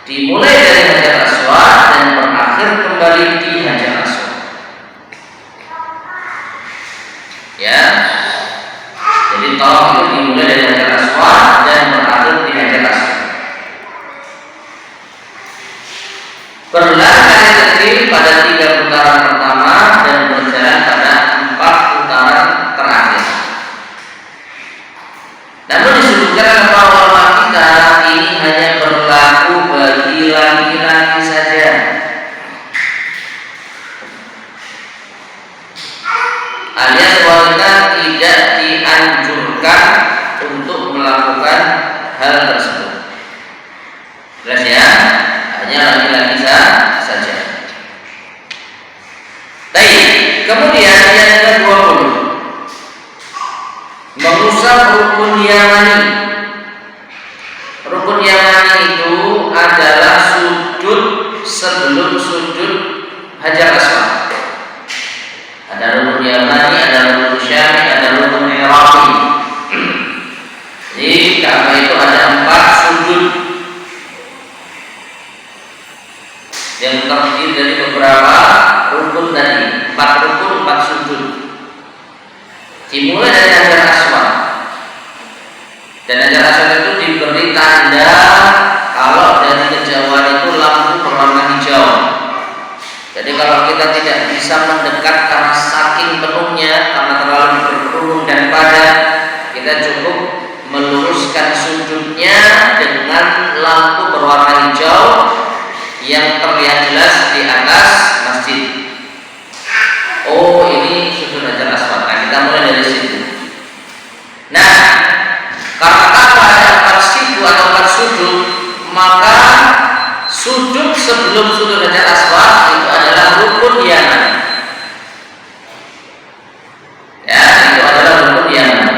Speaker 2: Dimulai dari Hajar Aswad dan berakhir kembali di Hajar Aswad. Ya. Jadi tawaf itu dimulai dari Hajar Aswad dan berakhir di Hajar Aswad. Berlari kecil pada 3 putaran pertama dan berjalan pada 4 putaran terakhir. Namun disebutkan oleh para ulama kita, ini hanya berlaku bagi laki-laki saja. Alias wanita tidak dianjurkan untuk melakukan hal tersebut. Jelas ya? Hanya laki-laki saja. Baik, kemudian yang ke-20, mengusap rukun yamani. Rukun yamani itu adalah sujud sebelum sujud Hajar Aswad. Ada rukun yamani, ada rukun syami, ada rukun iraqi. Jadi Ka'bah itu ada 4 sujud yang terdiri dari beberapa rukun tadi, 4 rukun, 4 sujud. Dimulai dari Hajar Aswad, dan Hajar Aswad itu diberi tanda kalau dari kejauhan itu lampu berwarna hijau. Jadi kalau kita tidak bisa mendekat karena saking penuhnya, karena terlalu berkerumun dan padat, kita cukup meluruskan sujudnya dengan lampu berwarna hijau yang terlihat jelas di atas masjid. Oh, ini sujud Hajar Aswad. Nah, kita mulai dari situ. Nah, karena ada 4 siku atau 4 sujud, maka sujud sebelum sujud Hajar Aswad itu adalah rukun yamani. Ya, itu adalah rukun yamani.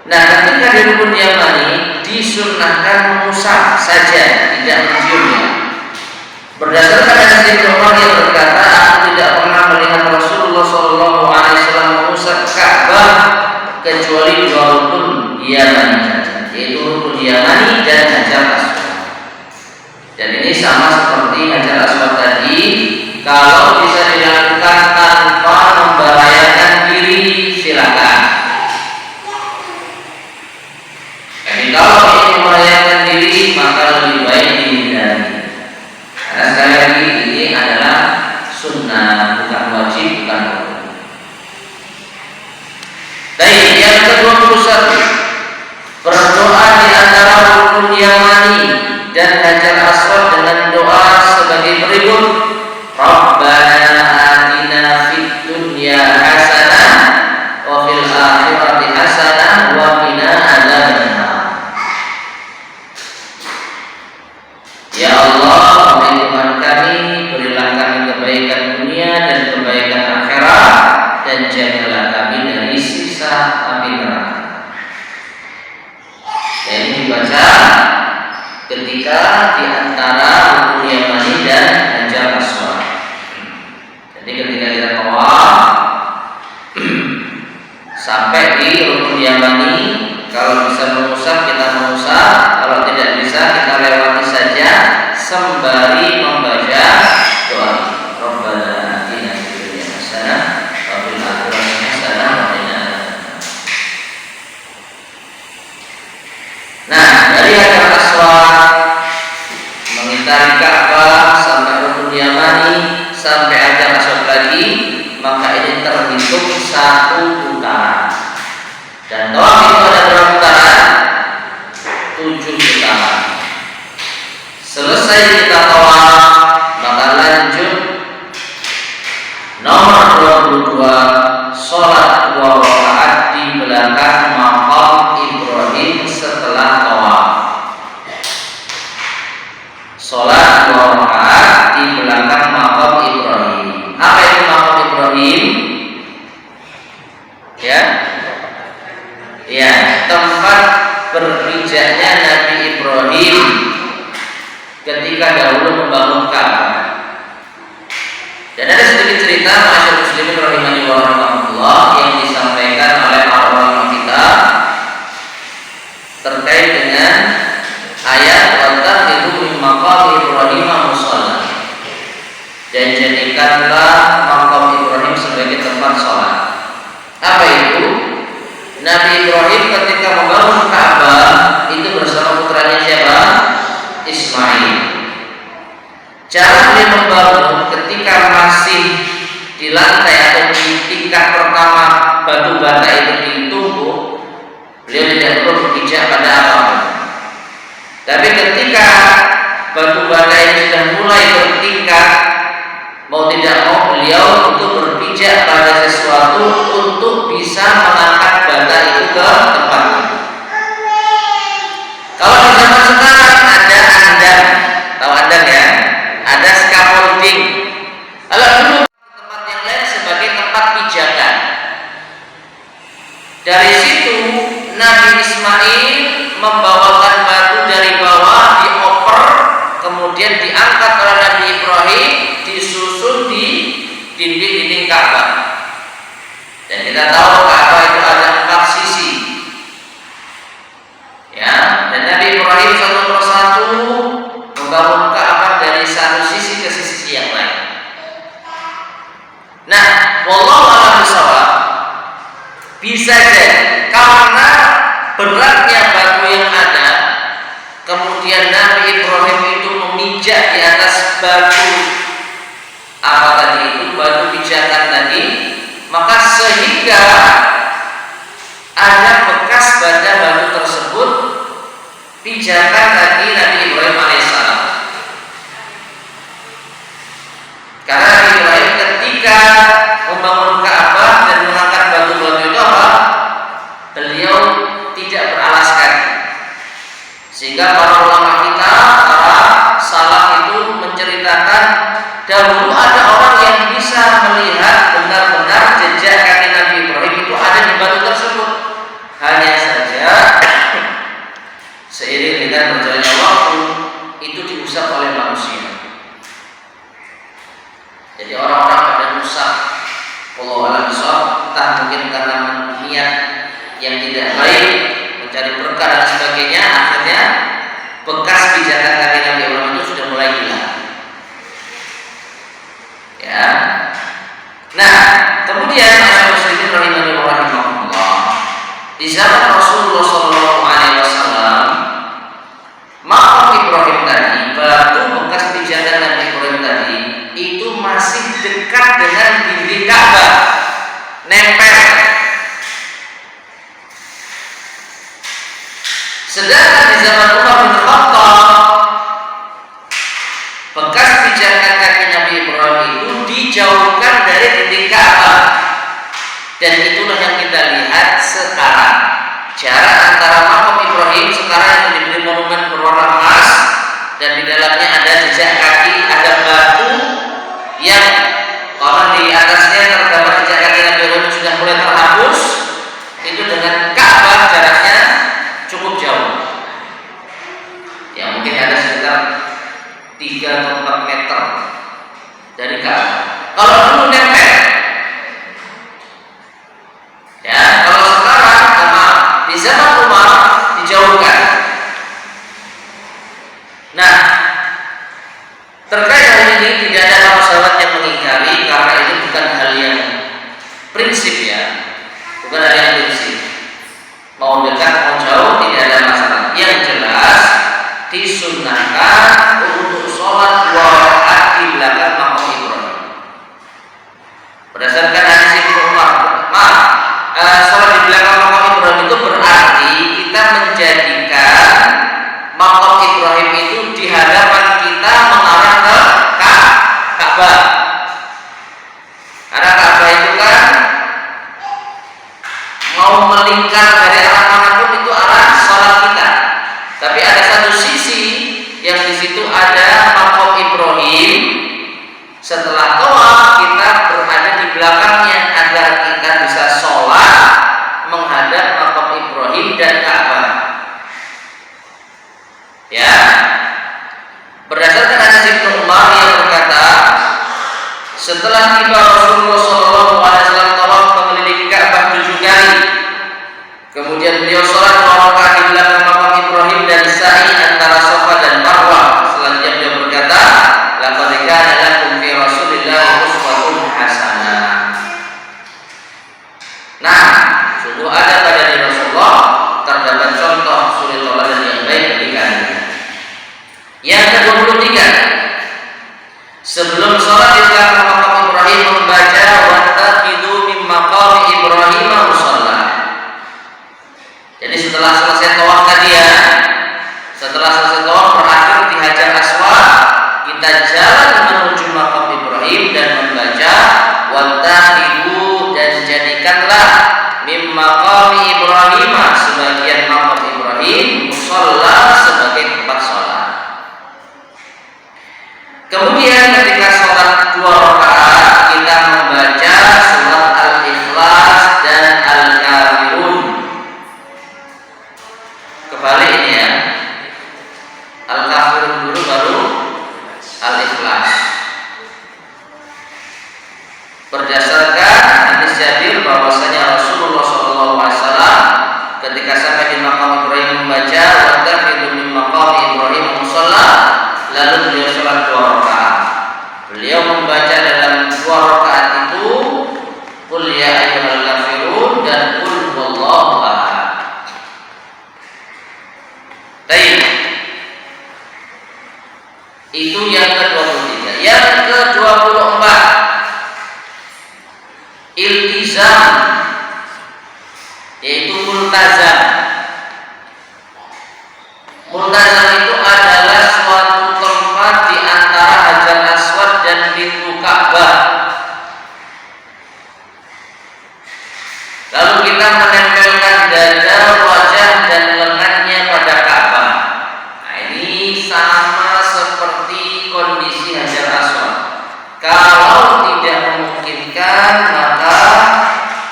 Speaker 2: Nah, ketika di rukun yamani disunnahkan mengusap saja, tidak menciumnya. Berdasarkan hadis Ibnu Umar yang berkata, aku tidak pernah melihat Rasulullah SAW mengusap Ka'bah kecuali 2 rukun yamani saja, yaitu rukun yamani dan Hajar Aswad. Dan ini sama seperti Hajar Aswad tadi, kalau bisa dilakukan tanpa membahayakan diri, silakan. Jadi kalau ingin membahayakan diri, maka lebih baik dihindari. Karena sekali lagi ini adalah sunnah, bukan wajib, bukan rukun. Baik, yang ke-21, berdoa di antara rukun yamani dan Hajar Aswad dengan doa sebagai berikut: Rabbana ketika di antara rukun Yamani dan Hajar Aswad. Jadi ketika kita tawaf sampai di rukun Yamani, kalau bisa mengusap kita mengusap, kalau tidak bisa kita lewati saja sembari membaca doa Rabbana atina fid dunya hasanah wa fil akhirati hasanah wa qina adzabannar. Nah, dari Hajar Aswad mengitari Ka'bah sampai rukun Yamani sampai Hajar Aswad lagi, maka ini terhitung satu putaran. Dan tawaf itu ada berapa putaran? 7 putaran. Selesai kita tawaf, maka lanjut nomor 22, sholat 2 rakaat di belakang maqam Ibrahim setelah tawaf. Sholat 2 rakaat di belakang maqam Ibrahim. Apa itu maqam Ibrahim? Ya, tempat berpijaknya Nabi Ibrahim ketika dahulu membangun Ka'bah. Dan ada sedikit cerita masyarakat muslimin rahimani wa rahimakumullah yang disampaikan oleh para ulama kita terkait dengan ayat wattakhidhu min maqam Ibrahim musalla, dan jadikanlah maqam Ibrahim sebagai tempat sholat. Apa itu? Nabi Ibrahim ketika membangun Ka'bah itu bersama putranya siapa? Ismail. Cara dia membangun ketika masih di lantai atau di tingkat pertama batu bata itu ditumpuk, beliau tidak perlu berpijak pada apapun. Tapi ketika batu bata itu sudah mulai bertingkat, mau tidak mau beliau untuk berpijak pada sesuatu untuk bisa mengangkat bata itu ke tempatnya. Kalau di zaman sekarang ada andang, tahu andang ya? Ada scaffolding. Kalau dulu tempat yang lain sebagai tempat pijakan. Dari situ Nabi Ismail membawakan batu dari bawah, dioper, kemudian diangkat oleh Nabi Ibrahim, disusun di dinding-dinding Ka'bah. Dan kita tahu Ka'bah itu ada 4 sisi. Ya, dan Nabi Ibrahim satu persatu membangun Ka'bah dari satu sisi ke sisi yang lain. Nah, wallahu a'lam bishawab, bisa jadi karena beratnya batu yang ada, kemudian Nabi Ibrahim itu memijak di atas batu apa tadi itu, batu pijakan tadi, maka sehingga ada bekas pada batu tersebut pijakan tadi Nabi Ibrahim alaihissalam. Karena Nabi Ibrahim ketika membangun Ka'bah dan mengangkat batu-batu itu apa? Beliau tidak beralas kaki. Sehingga para ulama kita, para salaf itu menceritakan dahulu ada orang yang bisa melihat benar-benar jejak kaki Nabi Ibrahim itu ada di batu tersebut. Hanya saja seiring dengan berjalannya waktu itu diusap oleh manusia. Jadi orang-orang pada usap, Allah alam bishawab, entah mungkin karena niat yang tidak baik, mencari berkah dan sebagainya, akhirnya bekas pijakan kaki Nabi Ibrahim itu sudah mulai hilang. Ya. Nah, kemudian masyarakat muslimin rahimani wa rahimakumullah, di zaman Rasulullah SAW, maqam Ibrahim tadi, batu bekas pijakan Nabi Ibrahim tadi itu masih dekat dengan dinding Ka'bah, nempel. Sedangkan di zaman Umar bin Khattab, bekas pijakan kaki Nabi Ibrahim itu dijauhkan dari dinding Ka'bah. Dan itulah yang kita lihat sekarang. Jarak antara makam Ibrahim sekarang yang diberi monumen berwarna emas dan di dalamnya ada jejak kaki, ada batu yang orang di atasnya terdapat jejak kaki Nabi Ibrahim sudah mulai terhapus. Itu dengan Ka'bah jaraknya cukup jauh. Ya mungkin ada atau 4 meter dari Ka'bah. Kalau dulu nempel, ya. Kalau sekarang sama di zaman Umar dijauhkan. Nah, terkait hal ini tidak ada para sahabat yang mengingkari karena ini bukan hal yang prinsip, ya, bukan hal yang prinsip. Mau dekat mau jauh tidak ada masalah. Yang jelas disunnahkan untuk sholat 2 rakaat di belakang maqam Ibrahim. Berdasarkan hadis Ibnu Umar, sholat di belakang maqam Ibrahim itu berarti kita menjadikan maqam Ibrahim itu di hadapan kita mengarah ke Ka'bah. Karena Ka'bah itu kan mau melingkar dari arah manapun itu arah sholat kita. Tapi ada satu sisi yang di situ ada maqam Ibrahim. Setelah tawaf kita berada di belakangnya agar kita bisa sholat menghadap maqam Ibrahim dan Ka'bah. Ya, berdasarkan hadis Ibnu Umar yang berkata, setelah tiba Rasulullah SAW tawaf mengelilingi Ka'bah 7 kali. Kemudian beliau sholat 2 rakaat di belakang maqam Ibrahim dan sa'i antara Safa dan Marwah. Selanjutnya beliau berkata, laqad kana lakum fi Rasulillah uswatun hasanah. Nah, sungguh ada pada diri Rasulullah terdapat contoh suri tauladan yang baik bagi kalian. Yang ke-23, sebelum sholat di belakang maqam Ibrahim membaca wattakhidhu min maqami Ibrahim musalla. Jadi setelah selesai tawaf tadi, ya, setelah selesai tawaf berakhir di Hajar Aswad, kita jalan menuju maqam Ibrahim dan membaca wattakhidhu, dan jadikanlah min maqami Ibrahim, sebagian maqam Ibrahim, musalla, sebagai tempat sholat. Kemudian ketika sholat 2 rakaat kita membaca surat Al-Ikhlas dan Al-Kafirun. Kebalik ini, ya, Al-Kafirun dulu baru Al-Ikhlas. Berdasarkan hadis Jabir bahwasanya Rasulullah SAW ketika sampai di maqam Ibrahim membaca wattakhidhu min maqami Ibrahim musalla, lalu beliau sholat 2 rakaat. Beliau membaca dalam 2 rakaat itu qul ya ayyuhal kafirun dan qul huwallahu ahad. Baik. Itu yang ke-23. Yang ke-24, iltizam, yaitu multazam. Multazam itu adalah suatu tempat di antara Hajar Aswad dan pintu Ka'bah. Lalu kita menempelkan dada, wajah, dan lengannya pada Ka'bah. Nah, ini sama seperti kondisi Hajar Aswad. Kalau tidak memungkinkan, maka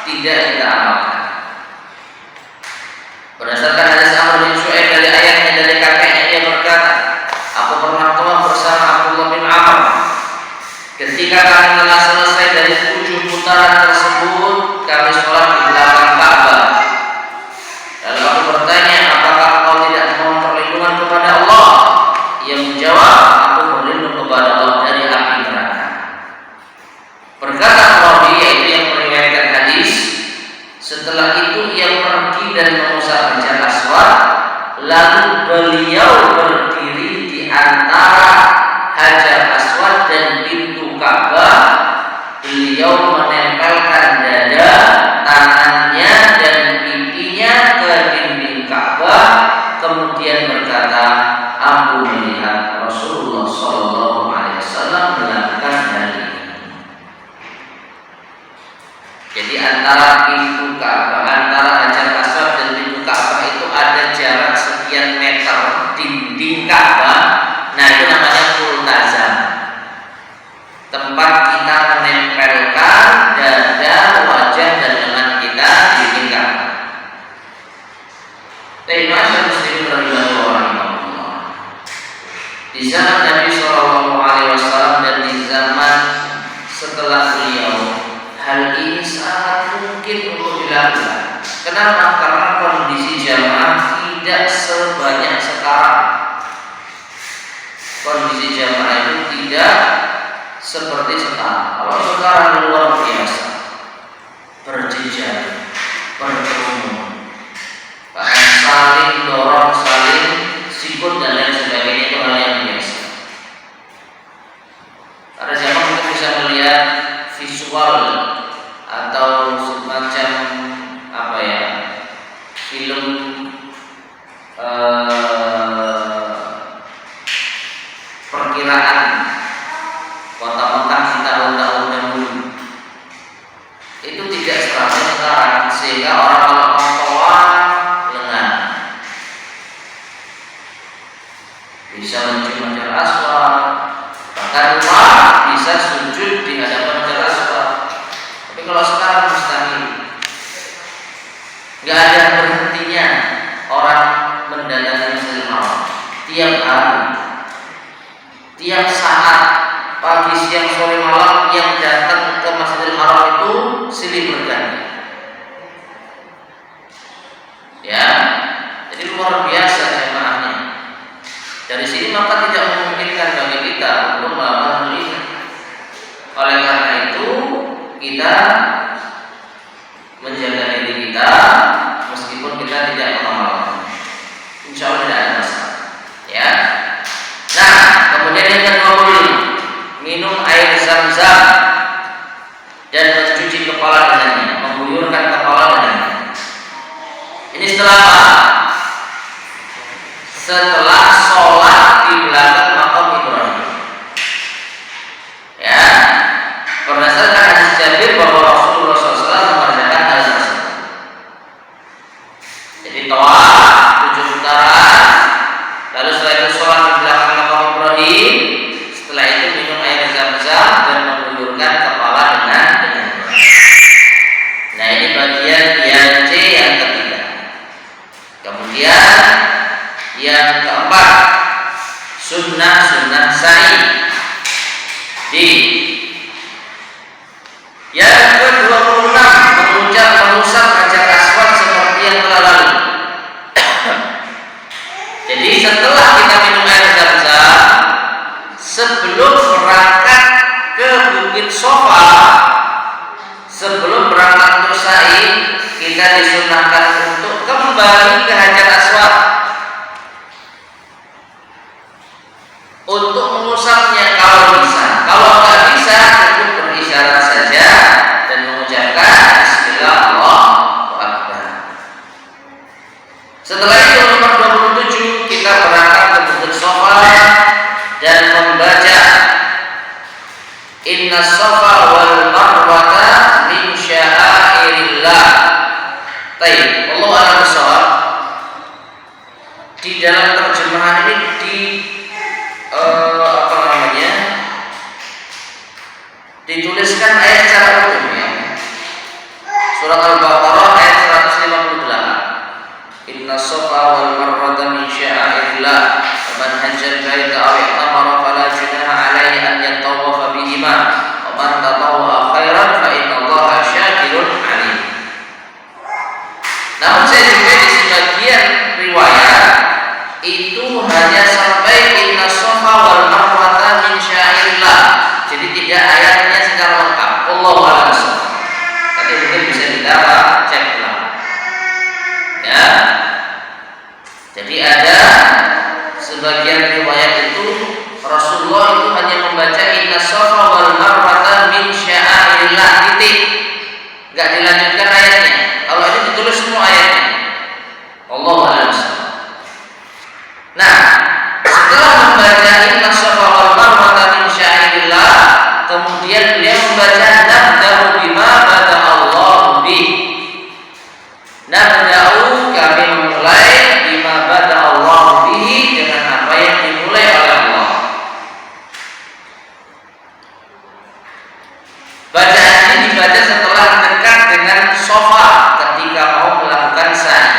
Speaker 2: tidak kita amalkan. Berdasarkan hadis Amr bin Shu'aib dari ayahnya dari kakeknya, dia berkata, aku pernah tawaf bersama Abdullah bin Amr. Ketika kami telah selesai dari 7 putaran tersebut, kami sholat di belakang Ka'bah. Lalu aku bertanya, apakah engkau tidak mohon perlindungan kepada Allah? Ia menjawab, aku berlindung kepada Allah dari api neraka. Berkata Rawi, yaitu yang meriwayatkan hadis, setelah itu ia pergi dan mengusap Hajar Aswad, lalu beliau berdiri di antara Hajar Aswad dan pintu Ka'bah. Beliau menempelkan dada, tangannya, dan pipinya ke dinding Ka'bah, kemudian berkata, aku melihat Rasulullah SAW melakukan hal ini. Jadi antara pintu Ka'bah, antara Hajar Aswad dan pintu Ka'bah itu ada jarak sekian meter dinding Ka'bah. Nah, itu namanya multazam. Tempat kita menempelkan dada, wajah, dan lengan kita di dinding Ka'bah. Muslim rahimahullah. Di zaman Nabi SAW dilakukan. Kenapa? Karena kondisi jamaah tidak sebanyak sekarang. Kondisi jamaah itu tidak seperti sekarang. Kalau sekarang luar biasa, berjejer, berkerumun, bahkan saling dorong, saling sikut dan lain sebagainya, itu hal yang biasa. Pada zaman kita bisa melihat visual atau semacam apa ya, film perkiraan kota Mekah di tahun-tahun dahulu. Itu tidak seramai sekarang, sehingga orang kalau mentoa lengan, bisa mencium Hajar Aswad, bahkan bisa sujud di hadapan Hajar Aswad. Tapi kalau sekarang mustahil. Gak ada berhentinya orang mendatangi Masjidil Haram. Tiap hari, tiap saat, pagi, siang, sore, malam, yang datang ke Masjidil Haram itu silih berganti. Ya, jadi luar biasa jemaahnya. Dari sini maka tidak memungkinkan bagi kita untuk melakukan hal ini. Oleh karena itu kita menjaga diri kita meskipun kita tidak mengamalkan. Insya Allah tidak ada masalah. Ya. Nah, kemudian yang ke-20, minum air zam-zam dan mencuci kepala dengannya, mengguyurkan kepala dengannya. Ini setelah apa? Setelah sholat di belakang makam Ibrahim. Ya, berdasarkan hadis Jabir bahwa Rasulullah SAW mengerjakan hal tersebut. Jadi tawaf 7 putaran, lalu setelah itu sholat di belakang makam Ibrahim, setelah itu minum air zam-zam dan mengguyurkan kepala dengannya. Nah, ini bagian yang C yang ketiga. Kemudian yang keempat, sunnah sa'i. Yang ke-26, mengusap Hajar Aswad seperti yang telah lalu. Jadi setelah kita minum air zam-zam, sebelum berangkat ke Bukit Sofa, sebelum berangkat untuk sa'i, kita disunahkan untuk kembali ke Hajar Aswad untuk mengusapnya kalau bisa. Kalau nggak bisa, cukup berisyarat saja dan mengucapkan Bismillah Allahu Akbar. Setelah itu nomor 27, kita berangkat ke Bukit Sofa dan membaca Inna Safa wal Marwata min sya'airillah. Baik, Allah a'lam bishawab. Di dalam terjemahan ini dituliskan ayat secara utuh, ya. Surat Al-Baqarah ayat 158. Inna Safa wal Marwata min sya'airillah, faman hajjal baita aw i'tamara fala junaha 'alaihi an yatawafa bihima, wa man tatawwa khairan fa innallaha syakirun 'alim. Namun saya jumpai di sebagian riwayat itu hanya sampai Inna Safa wal Marwata min sya'airillah. Jadi tidak ayatnya secara lengkap. Allahu a'lam bishawab. Tapi mungkin bisa kita cek ulang. Ya. Jadi ada sebagian riwayat itu Rasulullah itu hanya membaca Inna Safa wal Marwata min sya'airillah titik. Enggak dilanjutkan ayatnya. Kalau ini ditulis semua ayatnya. Allahu a'lam bishawab. Nah, setelah membaca Inna Safa wal Marwata min sya'airillah, kemudian beliau membaca nabda'u bima bada Allah bih. Nabda'u, kami memulai bima bada Allah bihi, dengan apa yang dimulai oleh Allah. Bacaan ini dibaca setelah dekat dengan sofa ketika mau melakukan sa'i.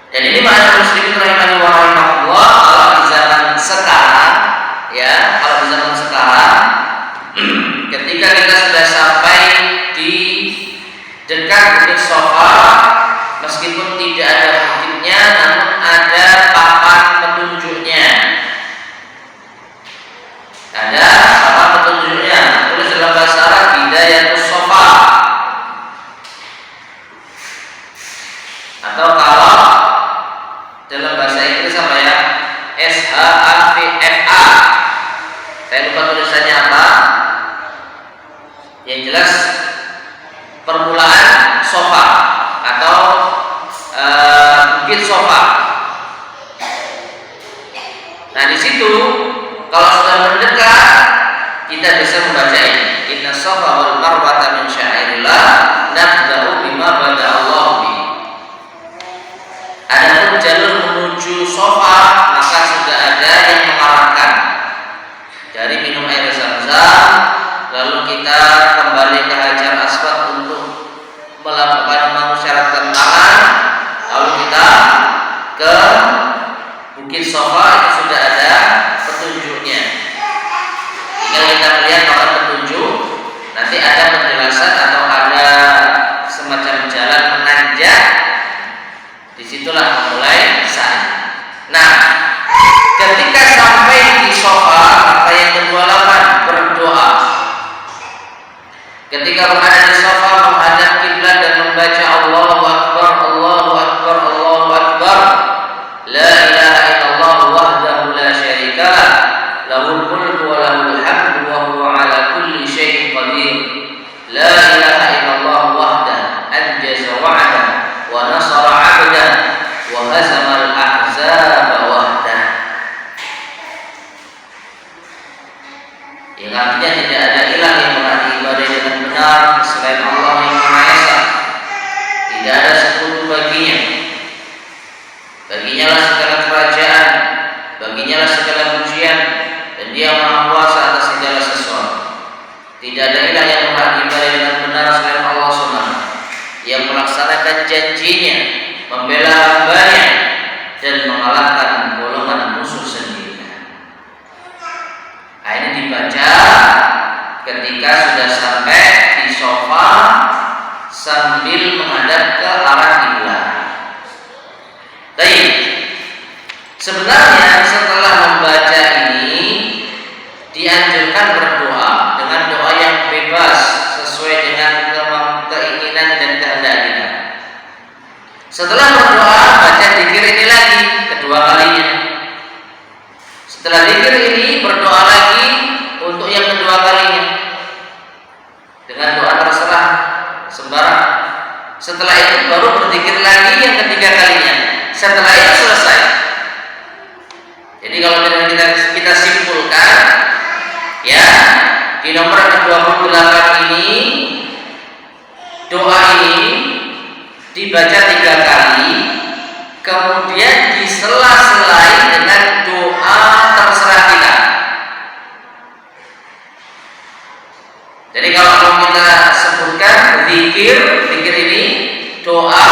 Speaker 2: Dan ini ma'asyiral muslimin rahimani wa rahimakumullah, kalau di zaman sekarang, ya, kalau di zaman sekarang ketika kita sudah sampai di dekat Atau kalau dalam bahasa Inggris apa ya? SHAVFA. Saya lupa tulisannya apa. Yang jelas permulaan sofa atau bukit sofa. Nah di situ kalau sudah mendekat kita bisa membaca ini. Inna sofa wal marwata min syairillah nabda'u bima bada Allah bi. Adapun jalur menuju sofa maka sudah ada yang mengarahkan dari minum air zam-zam, lalu kita kembali ke Hajar Aswad untuk melakukan mengisyaratkan tangan, lalu kita ke Bukit Sofa, itu sudah ada petunjuknya. Tinggal kita melihat papan petunjuk, nanti ada penjelasan atau ada semacam jalan menanjak. Disitulah memulai sa'i. Nah, ketika sampai di Sofa, kata yang ke-28 berdoa. Ketika berada di Sofa menghadap kiblat dan membaca Allahu Akbar, Allahu Akbar, Allahu Akbar. La ilaha illallah wahdahu la syarikalah, lahul mulku wa lahul hamdu wa huwa ala kulli syai'in qadir. La ilaha illallah wahdahu anjaza wa'dah wa nasara 'abdah wa hazama al-ahzaba wahdah. Yang artinya tidak ada ilah yang berhak diibadahi dengan benar selain Allah yang Maha Esa. Tidak ada sekutu baginya. Baginya lah segala kerajaan, baginya lah segala pujian, dan Dia Maha Kuasa atas segala sesuatu. Tidak ada ilah yang berhak diibadahi dengan benar selain Allah SWT, yang melaksanakan janjinya, membela hambanya, dan mengalahkan golongan musuh sendiri. Nah, ini dibaca ketika sudah sampai di Sofa sambil menghadap ke arah kiblat. Baik. Sebenarnya setelah membaca ini dianjurkan berdoa dengan doa yang bebas sesuai dengan keinginan dan kehendak kita. Setelah berdoa baca zikir ini lagi kedua kalinya. Setelah zikir ini berdoa lagi untuk yang kedua kalinya dengan doa terserah sembarang. Setelah itu baru berzikir lagi yang ketiga kalinya. Setelah itu selesai. Jadi kalau kita simpulkan ya, di nomor ke-28 ini doa ini dibaca 3 kali, kemudian disela-selai dengan doa terserah kita. Jadi kalau kita sebutkan zikir ini doa,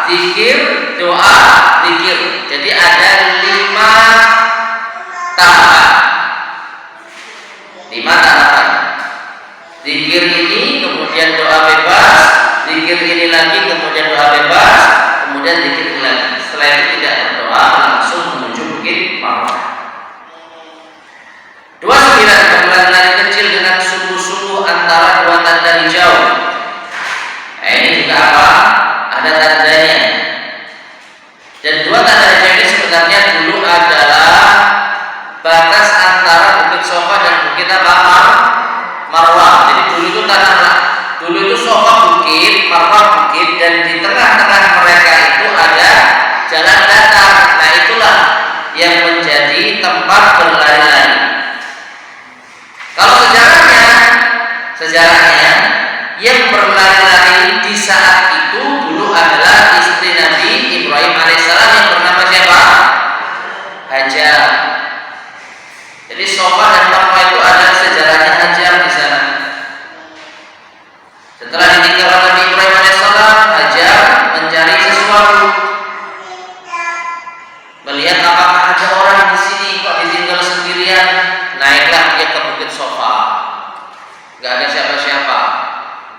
Speaker 2: zikir, doa, zikir. Jadi ada 5 tahapan. 5 tahapan. Zikir ini, kemudian doa bebas, zikir ini lagi, kemudian doa bebas, kemudian zikir ini lagi. Setelah itu tidak berdoa, langsung menuju Bukit Marwah. 29 pembelajaran kecil dengan sungguh-sungguh antara 2 tanda hijau. Nah, ini juga apa? Ada tandanya. Dan 2 tanda hijau ini sebenarnya dulu adalah batas antara Bukit Sofa dan Bukit Marwah. Jadi dulu itu dulu itu Sofa bukit, Marwah bukit, dan di tengah-tengah mereka itu ada jalan datar. Nah itulah yang menjadi tempat berlari-lari. Kalau sejarahnya yang berlari-lari di saat itu dulu adalah istri Nabi Ibrahim alaihissalam yang bernama siapa? Hajar. Jadi Sofa dan Marwah itu ada sejarahnya Hajar di sana. Setelah ditinggalkan Nabi Ibrahim alaihissalam, Hajar mencari sesuatu, melihat apakah ada orang di sini kok ditinggal sendirian. Naiklah dia ke Bukit Sofa, nggak ada siapa-siapa.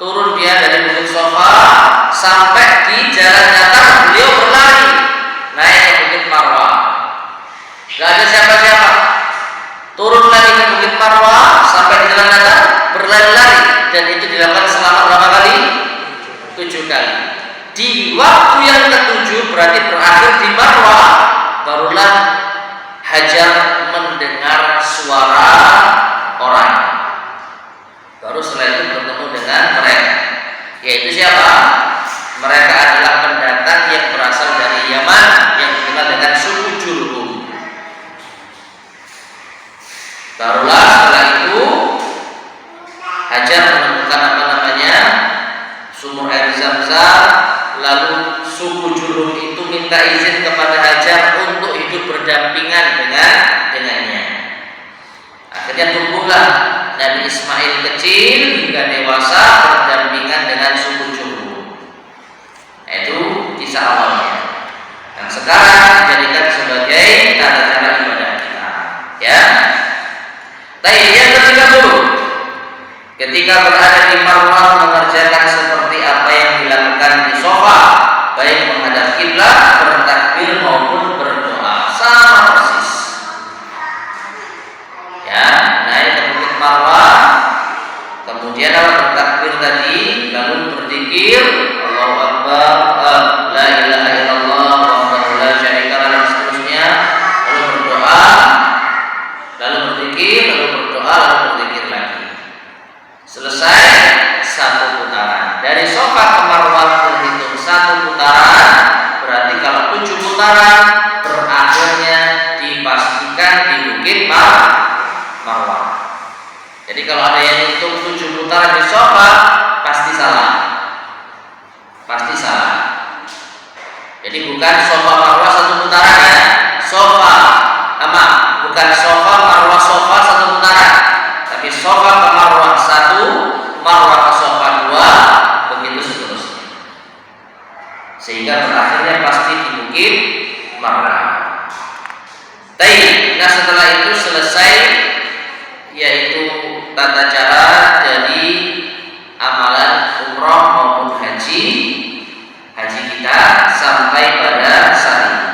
Speaker 2: Turun dia dari Bukit Sofa sampai di jalan datar, beliau berlari naik ke Bukit Marwah, nggak ada siapa-siapa. Turun lagi ke Bukit Marwah sampai di jalan datar, berlari-lari, dan itu dilakukan selama berapa kali? 7 kali. Di waktu yang ke-7 juhud itu minta izin kepada Hajar untuk hidup berdampingan dengannya. Akhirnya tumbuhlah Nabi Ismail kecil hingga dewasa berdampingan dengan suku Juhud. Itu kisah awalnya. Yang sekarang dijadikan sebagai tata cara ibadah kita. Ya. Tapi yang ketiga dulu, ketika berada di Marwah mengerjakan seperti apa yang dilakukan di Sofa, baik menghadap kiblat, bertakbir maupun berdoa, sama persis. Ya, naik ke bukit Marwah, kemudian bertakbir tadi, lalu berzikir, Allahu Akbar, la ilaha illallah, wahdahu la syarika lah, dan seterusnya, lalu berdoa, lalu berzikir, lalu berdoa, lalu berzikir lagi. Selesai satu putaran. Dari Sofa ke Marwah terhitung satu putaran, berarti kalau 7 putaran berakhirnya dipastikan di bukit Marwah. Jadi kalau ada yang hitung 7 putaran di Sofa, pasti salah. Pasti salah. Jadi bukan Sofa Marwah 1 putaran ya. Sofa bukan Sofa Marwah Sofa 1 putaran, tapi Sofa ke Marwah 1, Marwah ke Sofa 2, begitu seterusnya. Sehingga berakhirnya pasti di bukit Marwah. Nah setelah itu selesai, yaitu tata cara dari amalan umroh maupun haji kita sampai pada saat ini.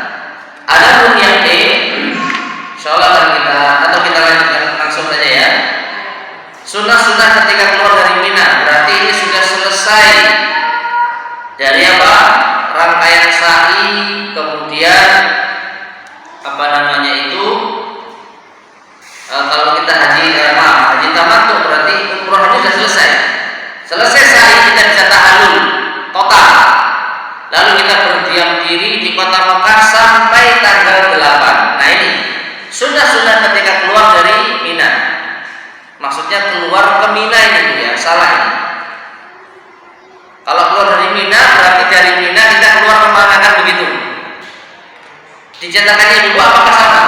Speaker 2: Adapun yang insyaallah kita lanjutkan langsung saja ya. Sunnah-sunnah ketika keluar dari Mina, berarti ini sudah selesai dari apa? Rangkaian sa'i, kemudian kalau kita haji tamattu, berarti umroh ini sudah selesai. Selesai sa'i kita bisa tahallul total. Lalu kita berdiam diri di kota Mekah sampai tanggal 8. Nah ini sunnah-sunnah ketika keluar dari Mina. Maksudnya keluar ke Mina ini ya, salah ini. Kalau keluar dari Mina, berarti dari Mina kita keluar kemana kan begitu? Dicetakannya dulu apakah sama?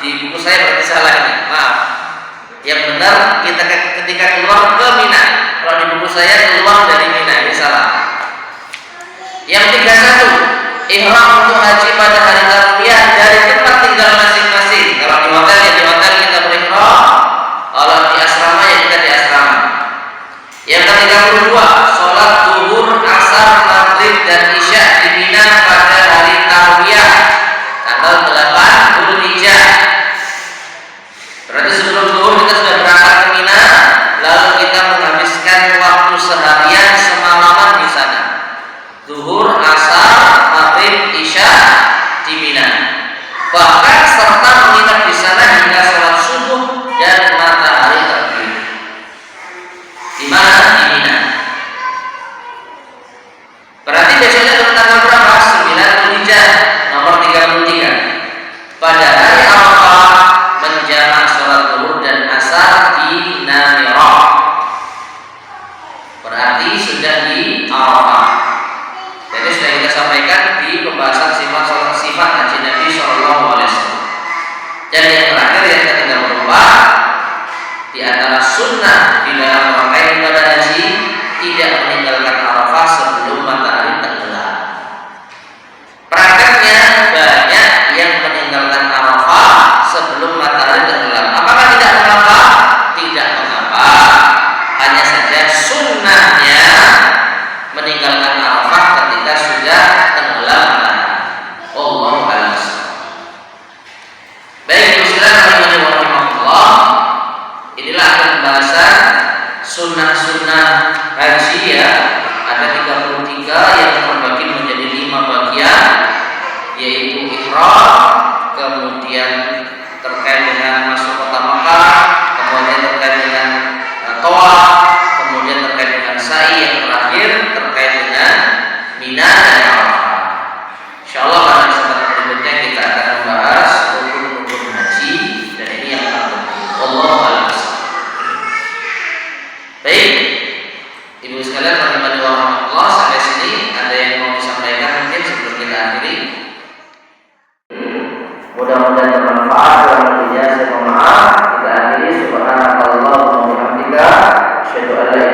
Speaker 2: Di buku saya berarti salah ini. Maaf. Yang benar kita ketika keluar ke Mina. Kalau di buku saya keluar dari Mina, ini salah. Yang 31, ihram untuk haji pada hari tarwiyah dari tempat tinggal masing-masing. Kalau di hotel ya di hotel kita berihram. Kalau di asrama ya kita di asrama. Yang ke-32, sholat zuhur, asar, maghrib dan isya di Mina pada hari tarwiyah tanggal 8 Dzulhijjah. Berarti sebelum zuhur kita sudah berangkat ke Mina, lalu kita menghabiskan waktu seharian semalaman di sana. Zuhur, asar, maghrib, isya di Mina. Bahkan serta menginap di sana hingga sholat subuh dan matahari terbit. Di mana? Di Mina. Berarti besoknya tanggal berapa? 9 Dzulhijjah nomor 33. Pada hari Arafah menjamak sholat zuhur dan asar di Namirah. Berarti sudah di Arafah. Jadi sudah kita sampaikan di pembahasan sifat haji Nabi SAW. Dan yang terakhir yang kita berubah di antara sunnah di dalam rangkaian ibadah haji, tidak meninggalkan Arafah sebelum matahari tenggelam. Prakteknya banyak yang meninggalkan Arafah sebelum matahari tenggelam. Apakah tidak mengapa? Tidak mengapa. Hanya saja sunnahnya meninggalkan Arafah ketika sudah tenggelam matahari. Allahu a'lam. Baik, bismillahirrahmanirrahim. Inilah pembahasan sunnah-sunnah haji ya. Ada 33 yang terbagi menjadi 5 bagian, yaitu ihram, kemudian terkait dengan masuk kota Mekah, kemudian terkait dengan tawaf, kemudian terkait dengan sa'i, yang terakhir terkait dengan Mina dan Arafah. Insyaallah pada kesempatan berikutnya kita akan membahas rukun-rukun haji, dan ini yang terpenting. Wallahu a'lam. Baik, Ibu Mudah-mudahan bermanfaat. Dalam artinya saya mohon maaf. Kita akhiri subhanallah wa bihamdika asyhadu an la ilaha